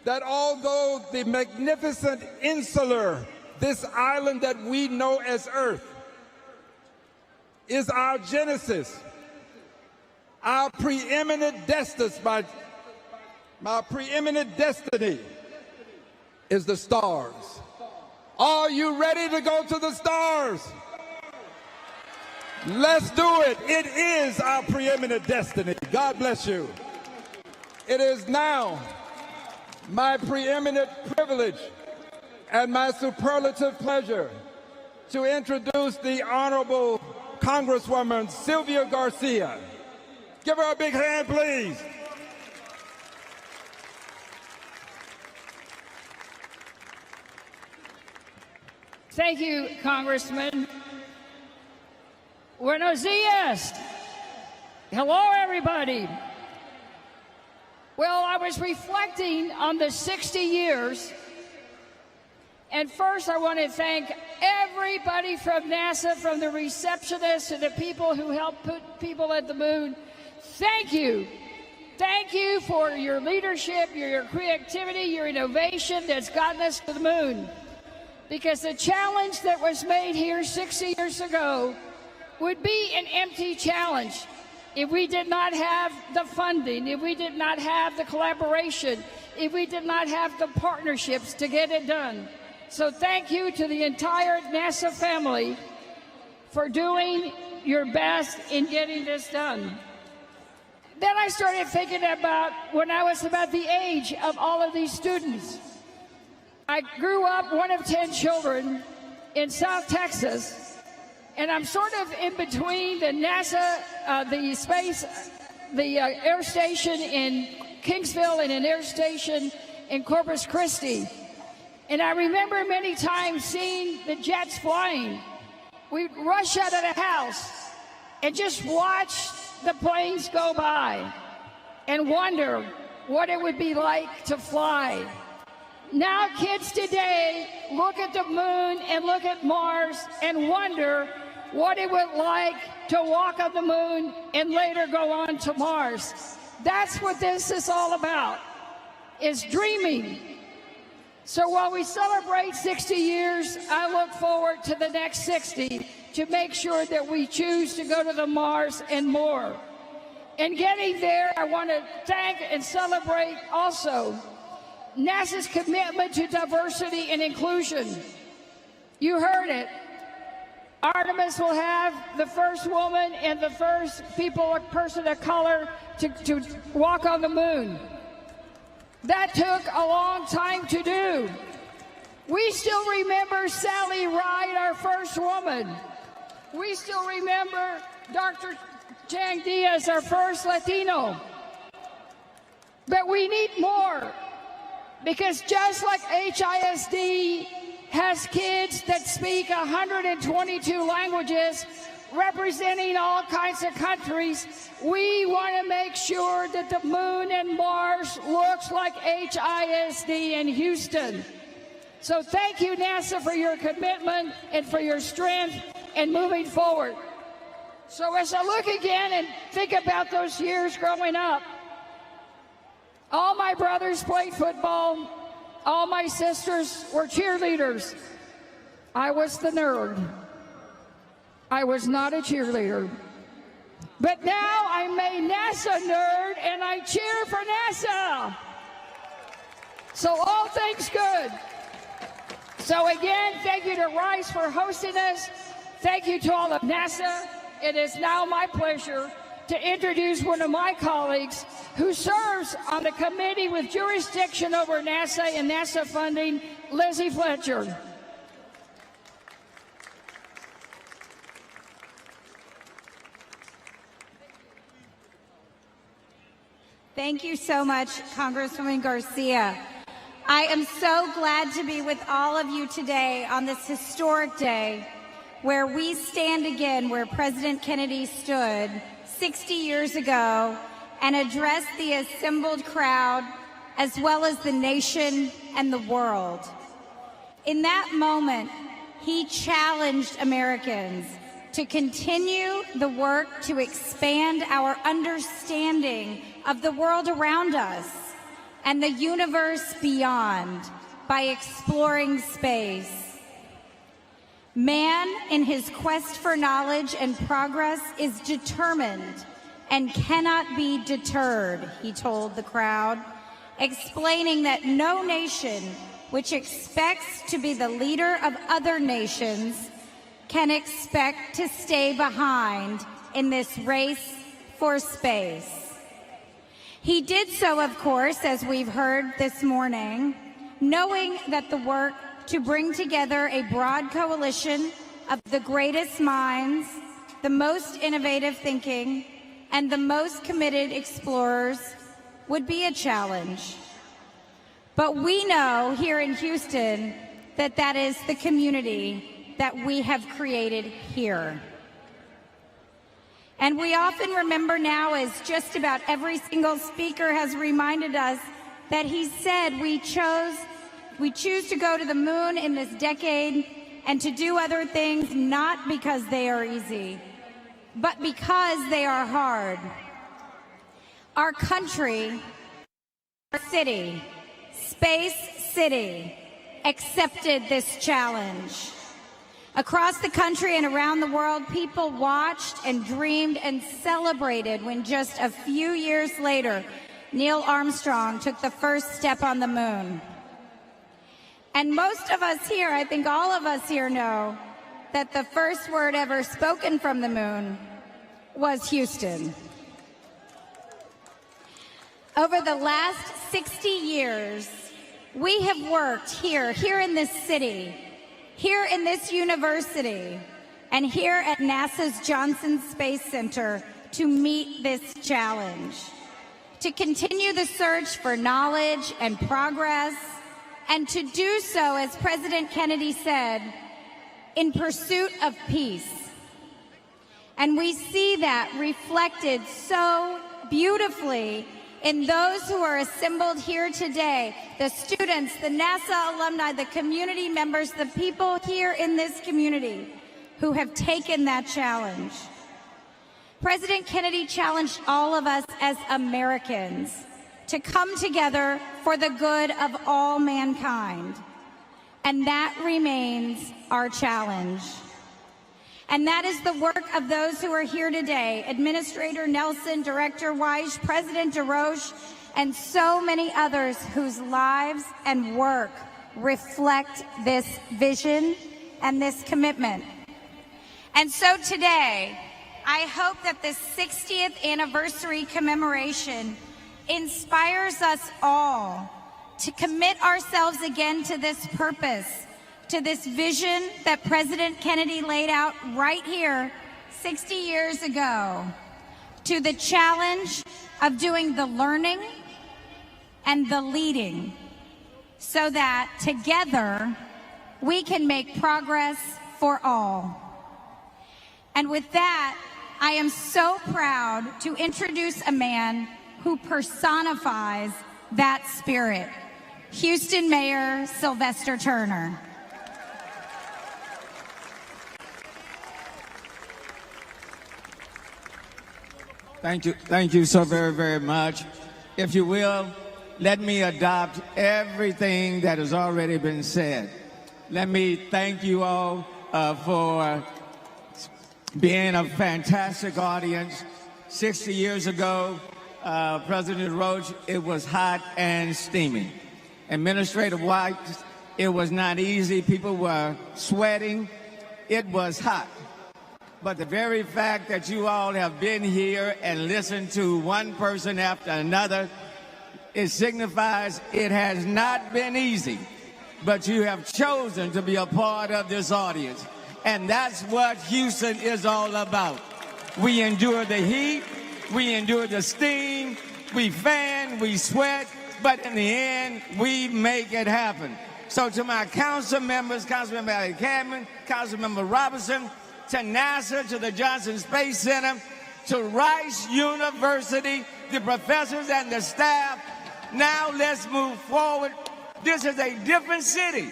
that although the magnificent insular, this island that we know as Earth, is our genesis, our preeminent destiny, my preeminent destiny is the stars. Are you ready to go to the stars? Let's do it. It is our preeminent destiny. God bless you. It is now my preeminent privilege and my superlative pleasure to introduce the Honorable Congresswoman Sylvia Garcia. Give her a big hand, please. Thank you, Congressman. Buenos dias. Hello, everybody. Well, I was reflecting on the 60 years, and first I want to thank everybody from NASA, from the receptionists to the people who helped put people at the moon. Thank you. Thank you for your leadership, your creativity, your innovation that's gotten us to the moon. Because the challenge that was made here 60 years ago would be an empty challenge if we did not have the funding, if we did not have the collaboration, if we did not have the partnerships to get it done. So thank you to the entire NASA family for doing your best in getting this done. Then I started thinking about when I was about the age of all of these students. I grew up one of 10 children in South Texas, and I'm sort of in between the NASA, the air station in Kingsville and an air station in Corpus Christi. And I remember many times seeing the jets flying. We'd rush out of the house and just watch the planes go by and wonder what it would be like to fly. Now kids today look at the moon and look at Mars and wonder what it would like to walk on the moon and later go on to Mars. That's what this is all about, is dreaming. So while we celebrate 60 years, I look forward to the next 60 to make sure that we choose to go to the Mars and more. In getting there, I want to thank and celebrate also NASA's commitment to diversity and inclusion. You heard it. Artemis will have the first woman and the first person of color to walk on the moon. That took a long time to do. We still remember Sally Ride, our first woman. We still remember Dr. Chang Diaz, our first Latino. But we need more, because just like HISD has kids that speak 122 languages, representing all kinds of countries, we want to make sure that the moon and Mars looks like HISD in Houston. So thank you, NASA, for your commitment and for your strength in moving forward. So as I look again and think about those years growing up, all my brothers played football. All my sisters were cheerleaders. I was the nerd. I was not a cheerleader. But now I'm a NASA nerd and I cheer for NASA. So all things good. So again, thank you to Rice for hosting us. Thank you to all of NASA. It is now my pleasure to introduce one of my colleagues who serves on the committee with jurisdiction over NASA and NASA funding, Lizzie Fletcher. Thank you so much, Congresswoman Garcia. I am so glad to be with all of you today on this historic day where we stand again where President Kennedy stood 60 years ago and addressed the assembled crowd as well as the nation and the world. In that moment, he challenged Americans to continue the work to expand our understanding of the world around us and the universe beyond by exploring space. Man, in his quest for knowledge and progress, is determined and cannot be deterred, he told the crowd, explaining that no nation which expects to be the leader of other nations can expect to stay behind in this race for space. He did so, of course, as we've heard this morning, knowing that the work to bring together a broad coalition of the greatest minds, the most innovative thinking, and the most committed explorers would be a challenge. But we know here in Houston that that is the community that we have created here. And we often remember now, as just about every single speaker has reminded us, that he said we choose to go to the moon in this decade and to do other things not because they are easy, but because they are hard. Our country, our city, Space City, accepted this challenge. Across the country and around the world, people watched and dreamed and celebrated when just a few years later, Neil Armstrong took the first step on the moon. And most of us here, I think all of us here, know that the first word ever spoken from the moon was Houston. Over the last 60 years, we have worked here in this city, here in this university, and here at NASA's Johnson Space Center to meet this challenge, to continue the search for knowledge and progress, and to do so, as President Kennedy said, in pursuit of peace. And we see that reflected so beautifully in those who are assembled here today, the students, the NASA alumni, the community members, the people here in this community who have taken that challenge. President Kennedy challenged all of us as Americans to come together for the good of all mankind. And that remains our challenge. And that is the work of those who are here today, Administrator Nelson, Director Weish, President DeRoche, and so many others whose lives and work reflect this vision and this commitment. And so today, I hope that this 60th anniversary commemoration inspires us all to commit ourselves again to this purpose, to this vision that President Kennedy laid out right here 60 years ago, to the challenge of doing the learning and the leading so that together we can make progress for all. And with that, I am so proud to introduce a man who personifies that spirit, Houston Mayor Sylvester Turner. Thank you so very, very much. If you will, let me adopt everything that has already been said. Let me thank you all for being a fantastic audience. 60 years ago, President Roach, it was hot and steamy. Administrator White, it was not easy. People were sweating. It was hot. But the very fact that you all have been here and listened to one person after another, it signifies it has not been easy, but you have chosen to be a part of this audience. And that's what Houston is all about. We endure the heat, we endure the steam, we fan, we sweat, but in the end, we make it happen. So to my council members, Councilmember Cadman, Councilmember Robinson, to NASA, to the Johnson Space Center, to Rice University, the professors and the staff, now let's move forward. This is a different city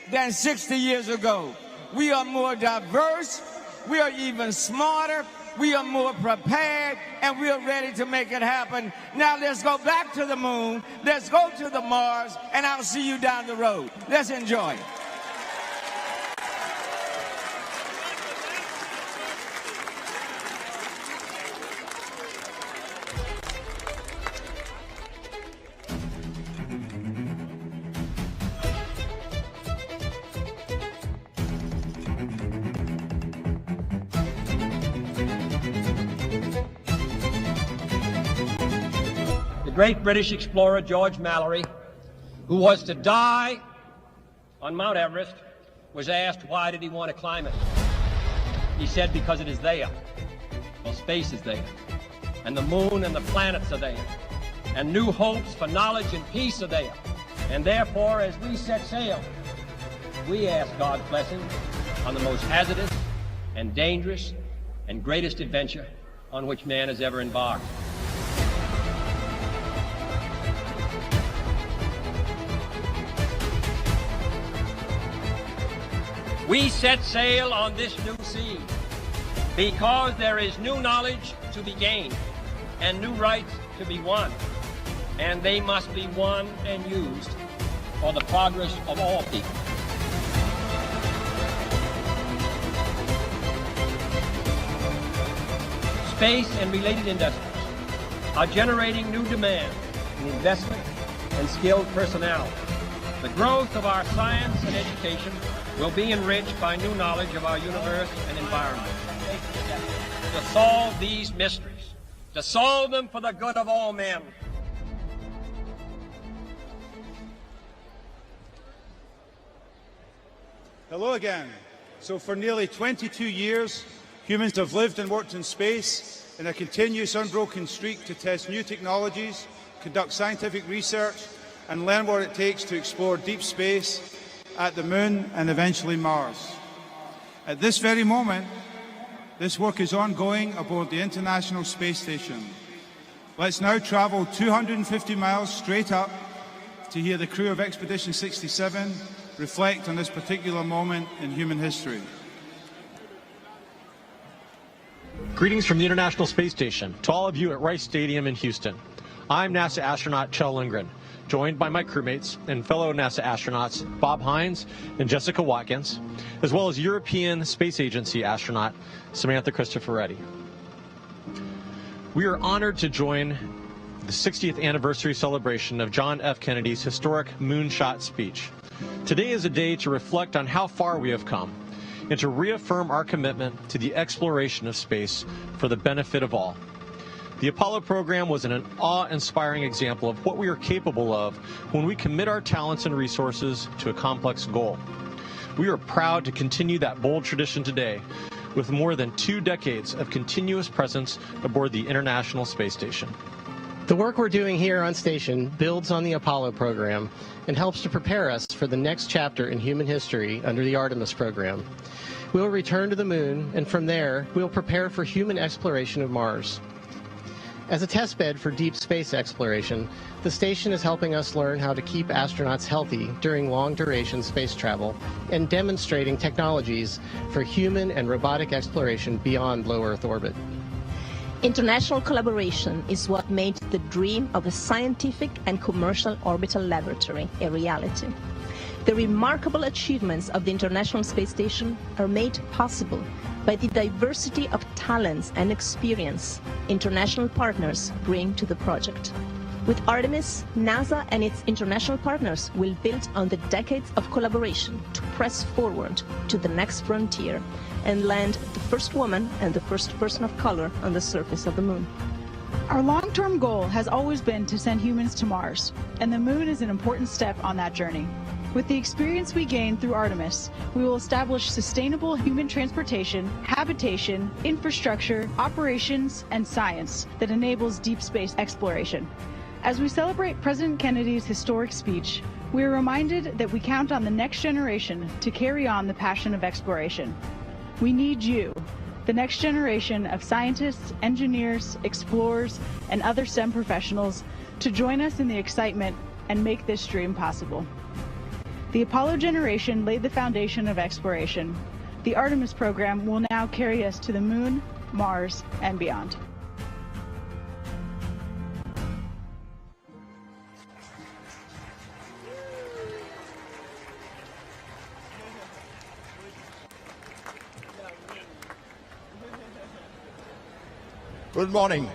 than 60 years ago. We are more diverse, we are even smarter, we are more prepared, and we are ready to make it happen. Now let's go back to the moon, let's go to the Mars, and I'll see you down the road. Let's enjoy. Great British explorer George Mallory, who was to die on Mount Everest, was asked why did he want to climb it. He said because it is there. Well, space is there, and the moon and the planets are there, and new hopes for knowledge and peace are there. And therefore, as we set sail, we ask God's blessing on the most hazardous and dangerous and greatest adventure on which man has ever embarked. We set sail on this new sea because there is new knowledge to be gained and new rights to be won, and they must be won and used for the progress of all people. Space and related industries are generating new demand in investment and skilled personnel. The growth of our science and education will be enriched by new knowledge of our universe and environment. To solve these mysteries, to solve them for the good of all men. Hello again. So for nearly 22 years, humans have lived and worked in space in a continuous unbroken streak to test new technologies, conduct scientific research, and learn what it takes to explore deep space at the moon and eventually Mars. At this very moment, this work is ongoing aboard the International Space Station. Let's now travel 250 miles straight up to hear the crew of Expedition 67 reflect on this particular moment in human history. Greetings from the International Space Station to all of you at Rice Stadium in Houston. I'm NASA astronaut Kjell Lundgren. joined by my crewmates and fellow NASA astronauts Bob Hines and Jessica Watkins, as well as European Space Agency astronaut Samantha Cristoforetti. We are honored to join the 60th anniversary celebration of John F. Kennedy's historic moonshot speech. Today is a day to reflect on how far we have come and to reaffirm our commitment to the exploration of space for the benefit of all. The Apollo program was an awe-inspiring example of what we are capable of when we commit our talents and resources to a complex goal. We are proud to continue that bold tradition today with more than 2 decades of continuous presence aboard the International Space Station. The work we're doing here on station builds on the Apollo program and helps to prepare us for the next chapter in human history under the Artemis program. We'll return to the moon, and from there, we'll prepare for human exploration of Mars. As a testbed for deep space exploration, the station is helping us learn how to keep astronauts healthy during long-duration space travel and demonstrating technologies for human and robotic exploration beyond low Earth orbit. International collaboration is what made the dream of a scientific and commercial orbital laboratory a reality. The remarkable achievements of the International Space Station are made possible by the diversity of talents and experience international partners bring to the project. With Artemis, NASA and its international partners will build on the decades of collaboration to press forward to the next frontier and land the first woman and the first person of color on the surface of the moon. Our long-term goal has always been to send humans to Mars, and the moon is an important step on that journey. With the experience we gained through Artemis, we will establish sustainable human transportation, habitation, infrastructure, operations, and science that enables deep space exploration. As we celebrate President Kennedy's historic speech, we are reminded that we count on the next generation to carry on the passion of exploration. We need you, the next generation of scientists, engineers, explorers, and other STEM professionals to join us in the excitement and make this dream possible. The Apollo generation laid the foundation of exploration. The Artemis program will now carry us to the moon, Mars, and beyond. Good morning.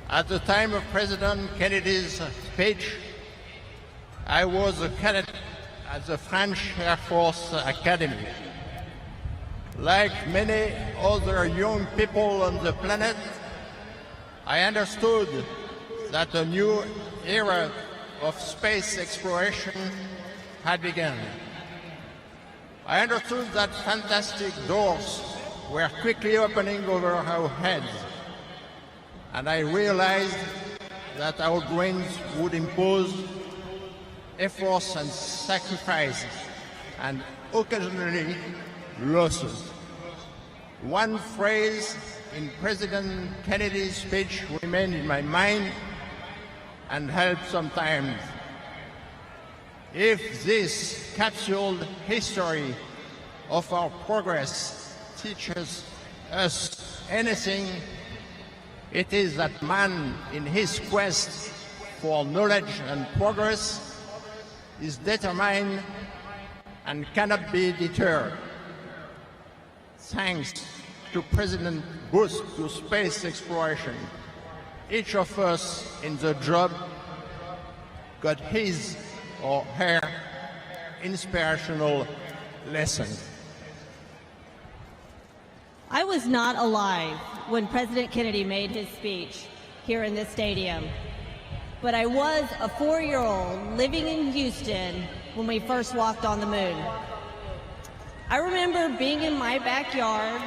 At the time of President Kennedy's speech, I was a cadet at the French Air Force Academy. Like many other young people on the planet, I understood that a new era of space exploration had begun. I understood that fantastic doors were quickly opening over our heads, and I realized that our dreams would impose efforts and sacrifices, and occasionally losses. One phrase in President Kennedy's speech remained in my mind and helped sometimes. If this capsuled history of our progress teaches us anything, it is that man, in his quest for knowledge and progress, is determined and cannot be deterred. Thanks to President Bush to space exploration, each of us in the job got his or her inspirational lesson. I was not alive when President Kennedy made his speech here in this stadium, but I was a 4-year-old living in Houston when we first walked on the moon. I remember being in my backyard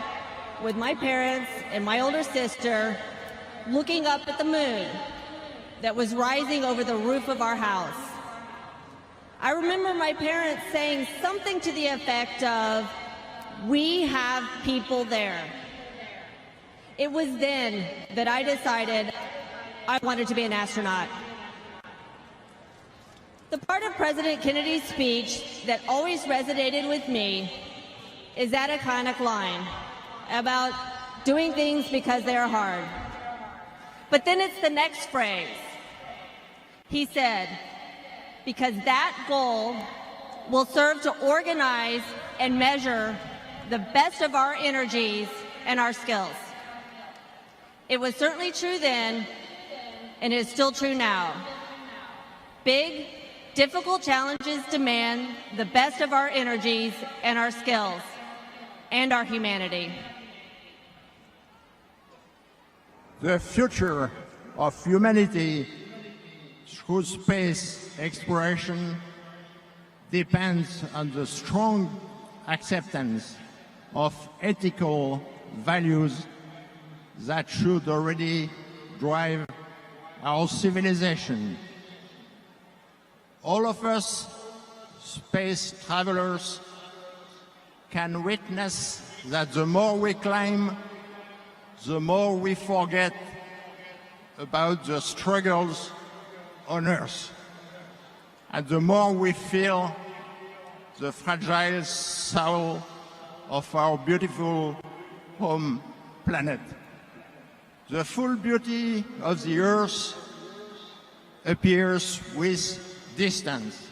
with my parents and my older sister looking up at the moon that was rising over the roof of our house. I remember my parents saying something to the effect of, "We have people there." It was then that I decided I wanted to be an astronaut. The part of President Kennedy's speech that always resonated with me is that iconic line about doing things because they're hard. But then it's the next phrase. He said, because that goal will serve to organize and measure the best of our energies and our skills. It was certainly true then, and it is still true now. Big, difficult challenges demand the best of our energies and our skills and our humanity. The future of humanity through space exploration depends on the strong acceptance of ethical values that should already drive our civilization. All of us, space travelers, can witness that the more we climb, the more we forget about the struggles on Earth, and the more we feel the fragile soul of our beautiful home planet. The full beauty of the Earth appears with distance,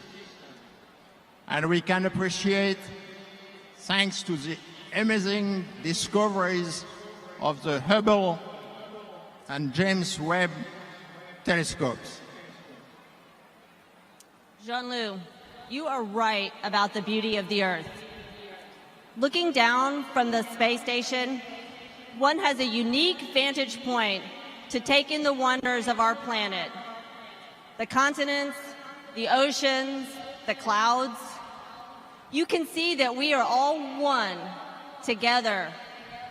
and we can appreciate thanks to the amazing discoveries of the Hubble and James Webb telescopes. Jean-Luc, you are right about the beauty of the Earth. Looking down from the space station, one has a unique vantage point to take in the wonders of our planet. The continents, the oceans, the clouds. You can see that we are all one together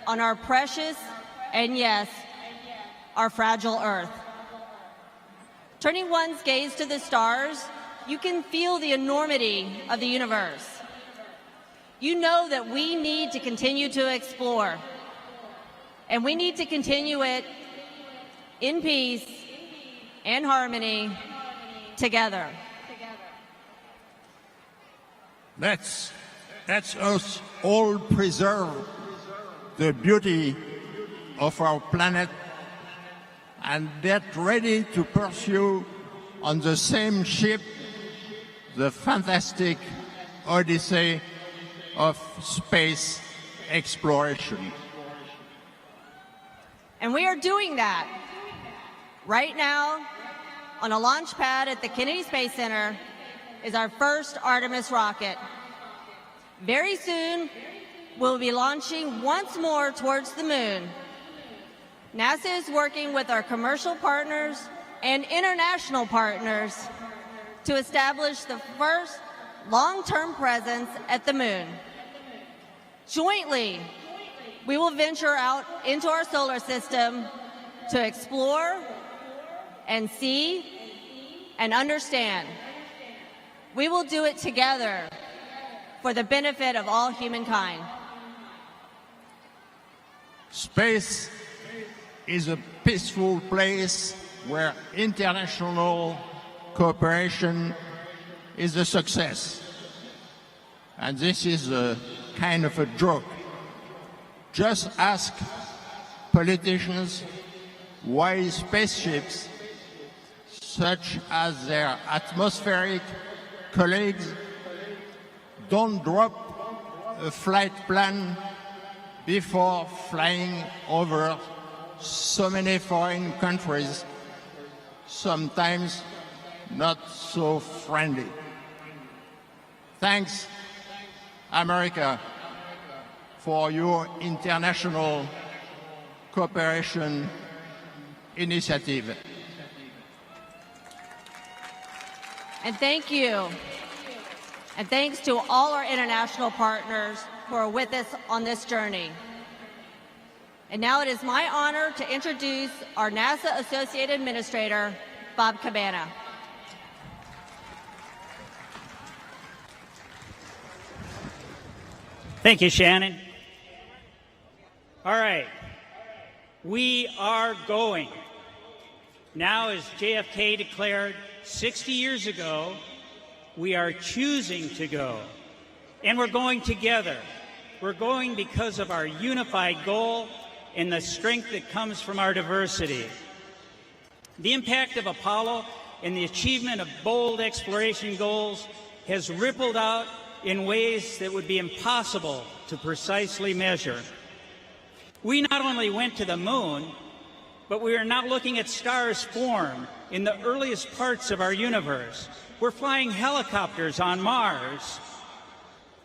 on our precious and, yes, our fragile Earth. Turning one's gaze to the stars, you can feel the enormity of the universe. You know that we need to continue to explore, and we need to continue it in peace and harmony together. Let's us all preserve the beauty of our planet and get ready to pursue on the same ship the fantastic odyssey of space exploration. And we are doing that right now on a launch pad at the Kennedy Space Center is our first Artemis rocket. Very soon, we'll be launching once more towards the moon. NASA is working with our commercial partners and international partners to establish the first long-term presence at the moon. Jointly, we will venture out into our solar system to explore and see and understand. We will do it together for the benefit of all humankind. Space is a peaceful place where international cooperation is a success. And this is a kind of a joke. Just ask politicians why spaceships, such as their atmospheric colleagues, don't drop a flight plan before flying over so many foreign countries, sometimes not so friendly. Thanks, America, for your international cooperation initiative. And thank you. And thanks to all our international partners who are with us on this journey. And now it is my honor to introduce our NASA Associate Administrator, Bob Cabana. Thank you, Shannon. All right, we are going. Now, as JFK declared 60 years ago, we are choosing to go. And we're going together. We're going because of our unified goal and the strength that comes from our diversity. The impact of Apollo and the achievement of bold exploration goals has rippled out in ways that would be impossible to precisely measure. We not only went to the moon, but we are now looking at stars formed in the earliest parts of our universe. We're flying helicopters on Mars,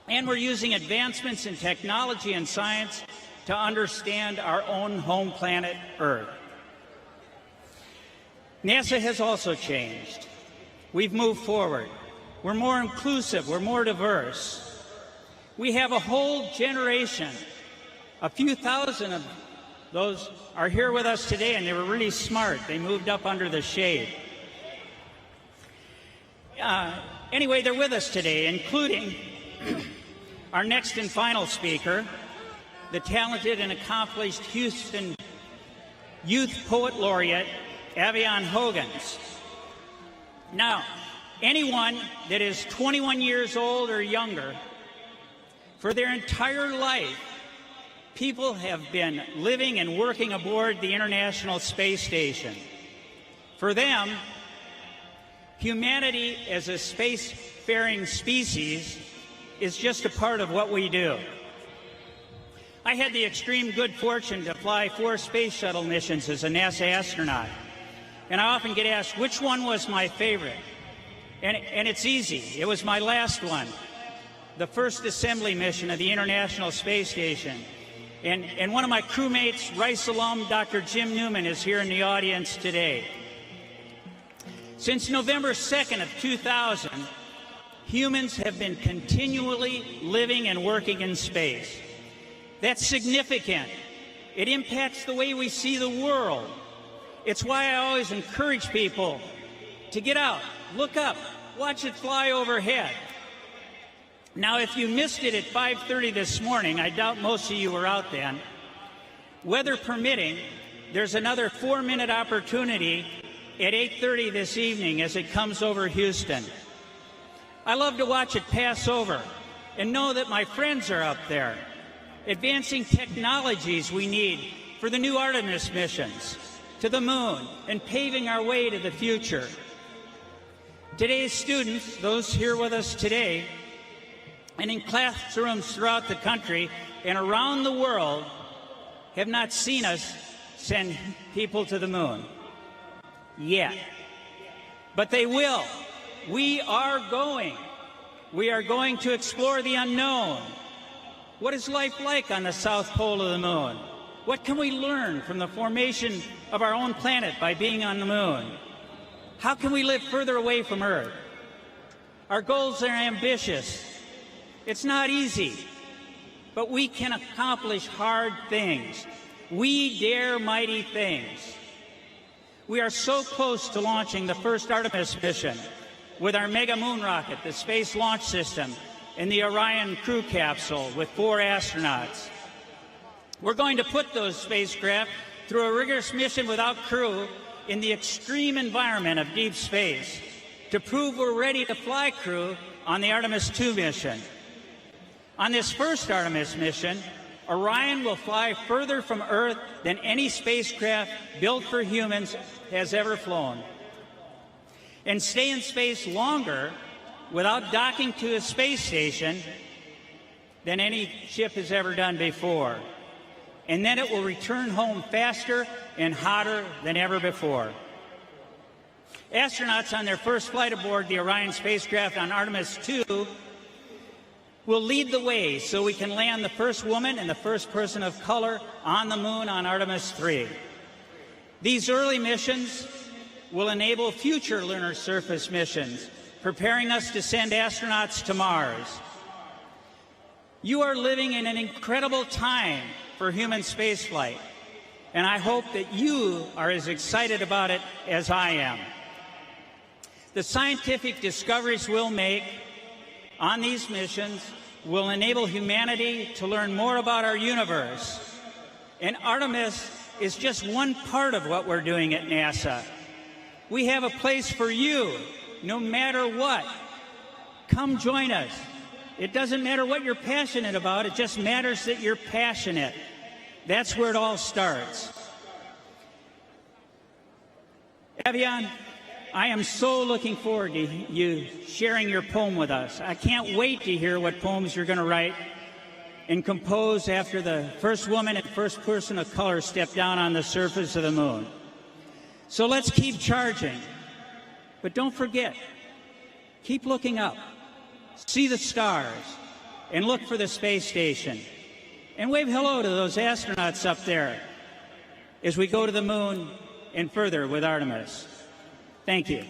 and we're using advancements in technology and science to understand our own home planet, Earth. NASA has also changed. We've moved forward. We're more inclusive. We're more diverse. We have a whole generation. A few thousand of those are here with us today, and they were really smart. They moved up under the shade. Anyway, they're with us today, including our next and final speaker, the talented and accomplished Houston Youth Poet Laureate, Avian Hogans. Now, anyone that is 21 years old or younger, for their entire life, people have been living and working aboard the International Space Station. For them, humanity as a spacefaring species is just a part of what we do. I had the extreme good fortune to fly 4 space shuttle missions as a NASA astronaut, and I often get asked which one was my favorite. And it's easy. It was my last one, the first assembly mission of the International Space Station. And one of my crewmates, Rice alum, Dr. Jim Newman, is here in the audience today. Since November 2nd of 2000, humans have been continually living and working in space. That's significant. It impacts the way we see the world. It's why I always encourage people to get out, look up, watch it fly overhead. Now, if you missed it at 5:30 this morning, I doubt most of you were out then, weather permitting, there's another 4-minute opportunity at 8:30 this evening as it comes over Houston. I love to watch it pass over and know that my friends are up there, advancing technologies we need for the new Artemis missions to the moon and paving our way to the future. Today's students, those here with us today, and in classrooms throughout the country and around the world, have not seen us send people to the moon yet. But they will. We are going. We are going to explore the unknown. What is life like on the south pole of the moon? What can we learn from the formation of our own planet by being on the moon? How can we live further away from Earth? Our goals are ambitious. It's not easy, but we can accomplish hard things. We dare mighty things. We are so close to launching the first Artemis mission with our Mega Moon rocket, the Space Launch System, and the Orion crew capsule with 4 astronauts. We're going to put those spacecraft through a rigorous mission without crew in the extreme environment of deep space to prove we're ready to fly crew on the Artemis II mission. On this first Artemis mission, Orion will fly further from Earth than any spacecraft built for humans has ever flown, and stay in space longer without docking to a space station than any ship has ever done before. And then it will return home faster and hotter than ever before. Astronauts on their first flight aboard the Orion spacecraft on Artemis II will lead the way so we can land the first woman and the first person of color on the moon on Artemis III. These early missions will enable future lunar surface missions, preparing us to send astronauts to Mars. You are living in an incredible time for human spaceflight, and I hope that you are as excited about it as I am. The scientific discoveries we'll make on these missions will enable humanity to learn more about our universe. And Artemis is just one part of what we're doing at NASA. We have a place for you, no matter what. Come join us. It doesn't matter what you're passionate about, it just matters that you're passionate. That's where it all starts. Avian, I am so looking forward to you sharing your poem with us. I can't wait to hear what poems you're going to write and compose after the first woman and first person of color step down on the surface of the moon. So let's keep charging. But don't forget, keep looking up, see the stars, and look for the space station. And wave hello to those astronauts up there as we go to the moon and further with Artemis. Thank you.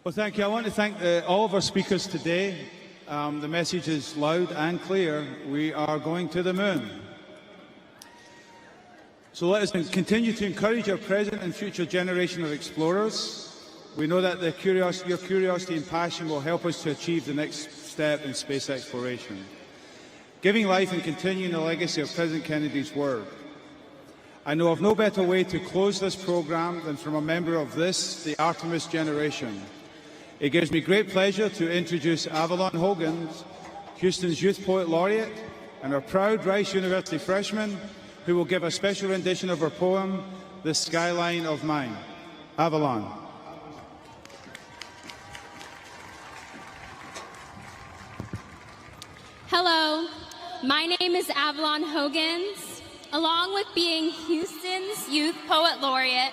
Well, thank you. I want to thank all of our speakers today. The message is loud and clear. We are going to the moon. So let us continue to encourage our present and future generation of explorers. We know that your curiosity and passion will help us to achieve the next step in space exploration, giving life and continuing the legacy of President Kennedy's word. I know of no better way to close this program than from a member of this, the Artemis generation. It gives me great pleasure to introduce Avalon Hoggins, Houston's Youth Poet Laureate, and our proud Rice University freshman, who will give a special rendition of her poem, The Skyline of Mine. Avalon. Hello, my name is Avalon Hoggins. Along with being Houston's Youth Poet Laureate,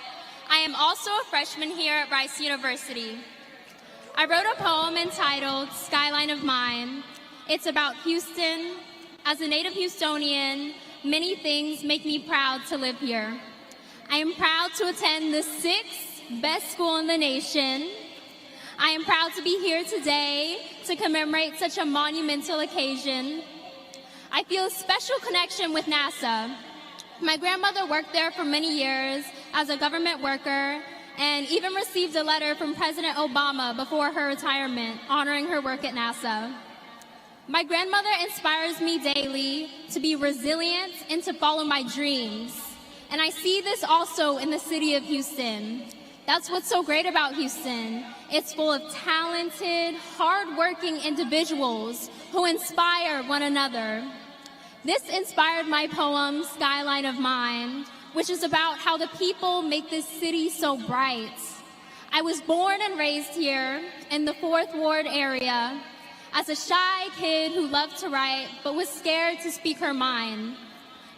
I am also a freshman here at Rice University. I wrote a poem entitled Skyline of Mine. It's about Houston. As a native Houstonian, many things make me proud to live here. I am proud to attend the 6th best school in the nation. I am proud to be here today to commemorate such a monumental occasion. I feel a special connection with NASA. My grandmother worked there for many years as a government worker and even received a letter from President Obama before her retirement honoring her work at NASA. My grandmother inspires me daily to be resilient and to follow my dreams. And I see this also in the city of Houston. That's what's so great about Houston. It's full of talented, hardworking individuals who inspire one another. This inspired my poem, Skyline of Mine, which is about how the people make this city so bright. I was born and raised here in the 4th Ward area as a shy kid who loved to write but was scared to speak her mind.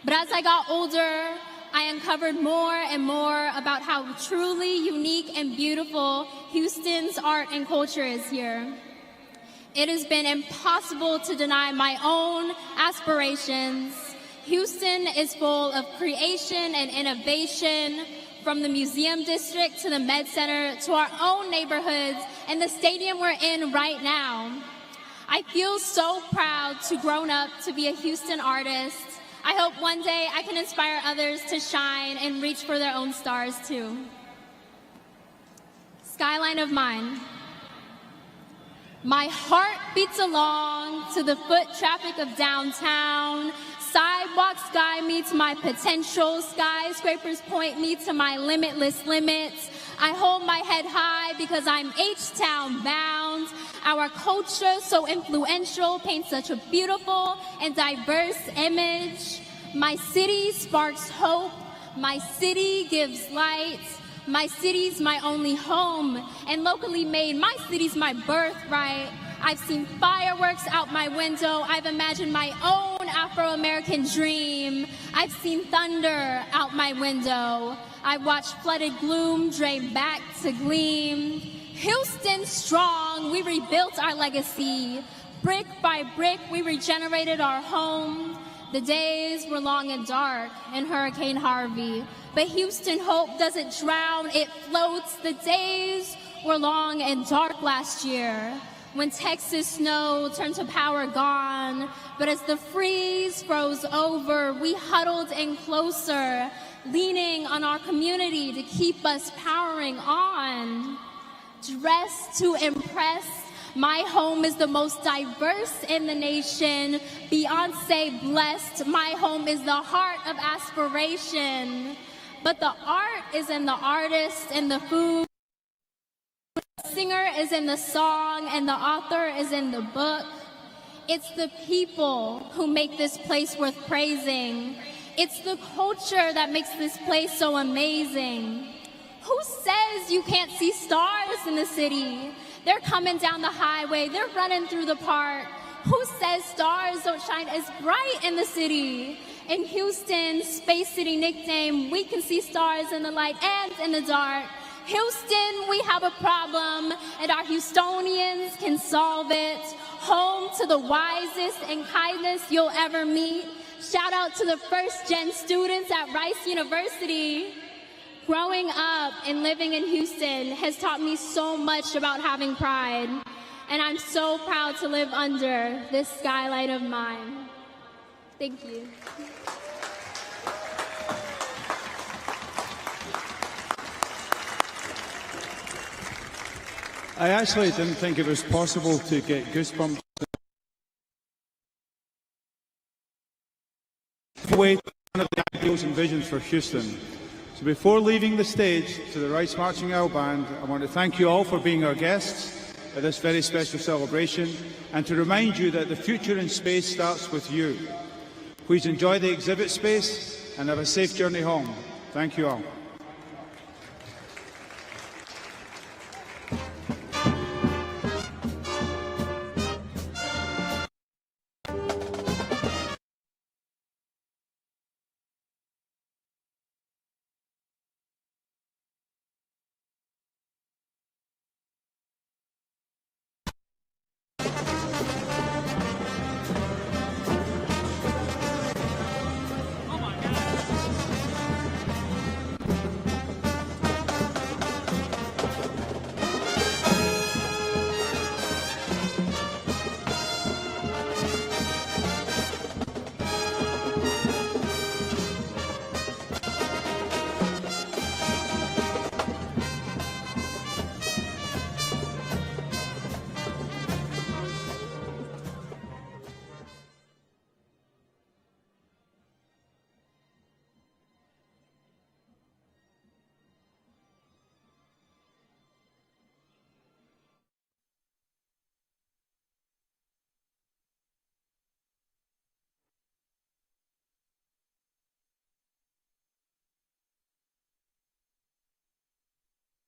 But as I got older, I uncovered more and more about how truly unique and beautiful Houston's art and culture is here. It has been impossible to deny my own aspirations. Houston is full of creation and innovation, from the museum district to the med center to our own neighborhoods and the stadium we're in right now. I feel so proud to grown up to be a Houston artist. I hope one day I can inspire others to shine and reach for their own stars too. Skyline of Mine. My heart beats along to the foot traffic of downtown. Sidewalk sky meets my potential. Skyscrapers point me to my limitless limits. I hold my head high because I'm H-Town bound. Our culture, so influential, paints such a beautiful and diverse image. My city sparks hope. My city gives light. My city's my only home. And locally made, my city's my birthright. I've seen fireworks out my window. I've imagined my own Afro-American dream. I've seen thunder out my window. I've watched flooded gloom drain back to gleam. Houston strong, we rebuilt our legacy. Brick by brick, we regenerated our home. The days were long and dark in Hurricane Harvey, but Houston hope doesn't drown, it floats. The days were long and dark last year, when Texas snow turned to power gone. But as the freeze froze over, we huddled in closer, leaning on our community to keep us powering on. Dressed to impress, my home is the most diverse in the nation. Beyonce blessed, my home is the heart of aspiration. But the art is in the artist and the food. The singer is in the song and the author is in the book. It's the people who make this place worth praising. It's the culture that makes this place so amazing. Who says you can't see stars in the city? They're coming down the highway, they're running through the park. Who says stars don't shine as bright in the city? In Houston, Space City nickname, we can see stars in the light and in the dark. Houston, we have a problem, and our Houstonians can solve it. Home to the wisest and kindest you'll ever meet. Shout out to the first-gen students at Rice University. Growing up and living in Houston has taught me so much about having pride, and I'm so proud to live under this skylight of mine. Thank you. I actually didn't think it was possible to get goosebumps away from one of the ideals and visions for Houston. So before leaving the stage to the Rice Marching Owl Band, I want to thank you all for being our guests at this very special celebration, and to remind you that the future in space starts with you. Please enjoy the exhibit space and have a safe journey home. Thank you all.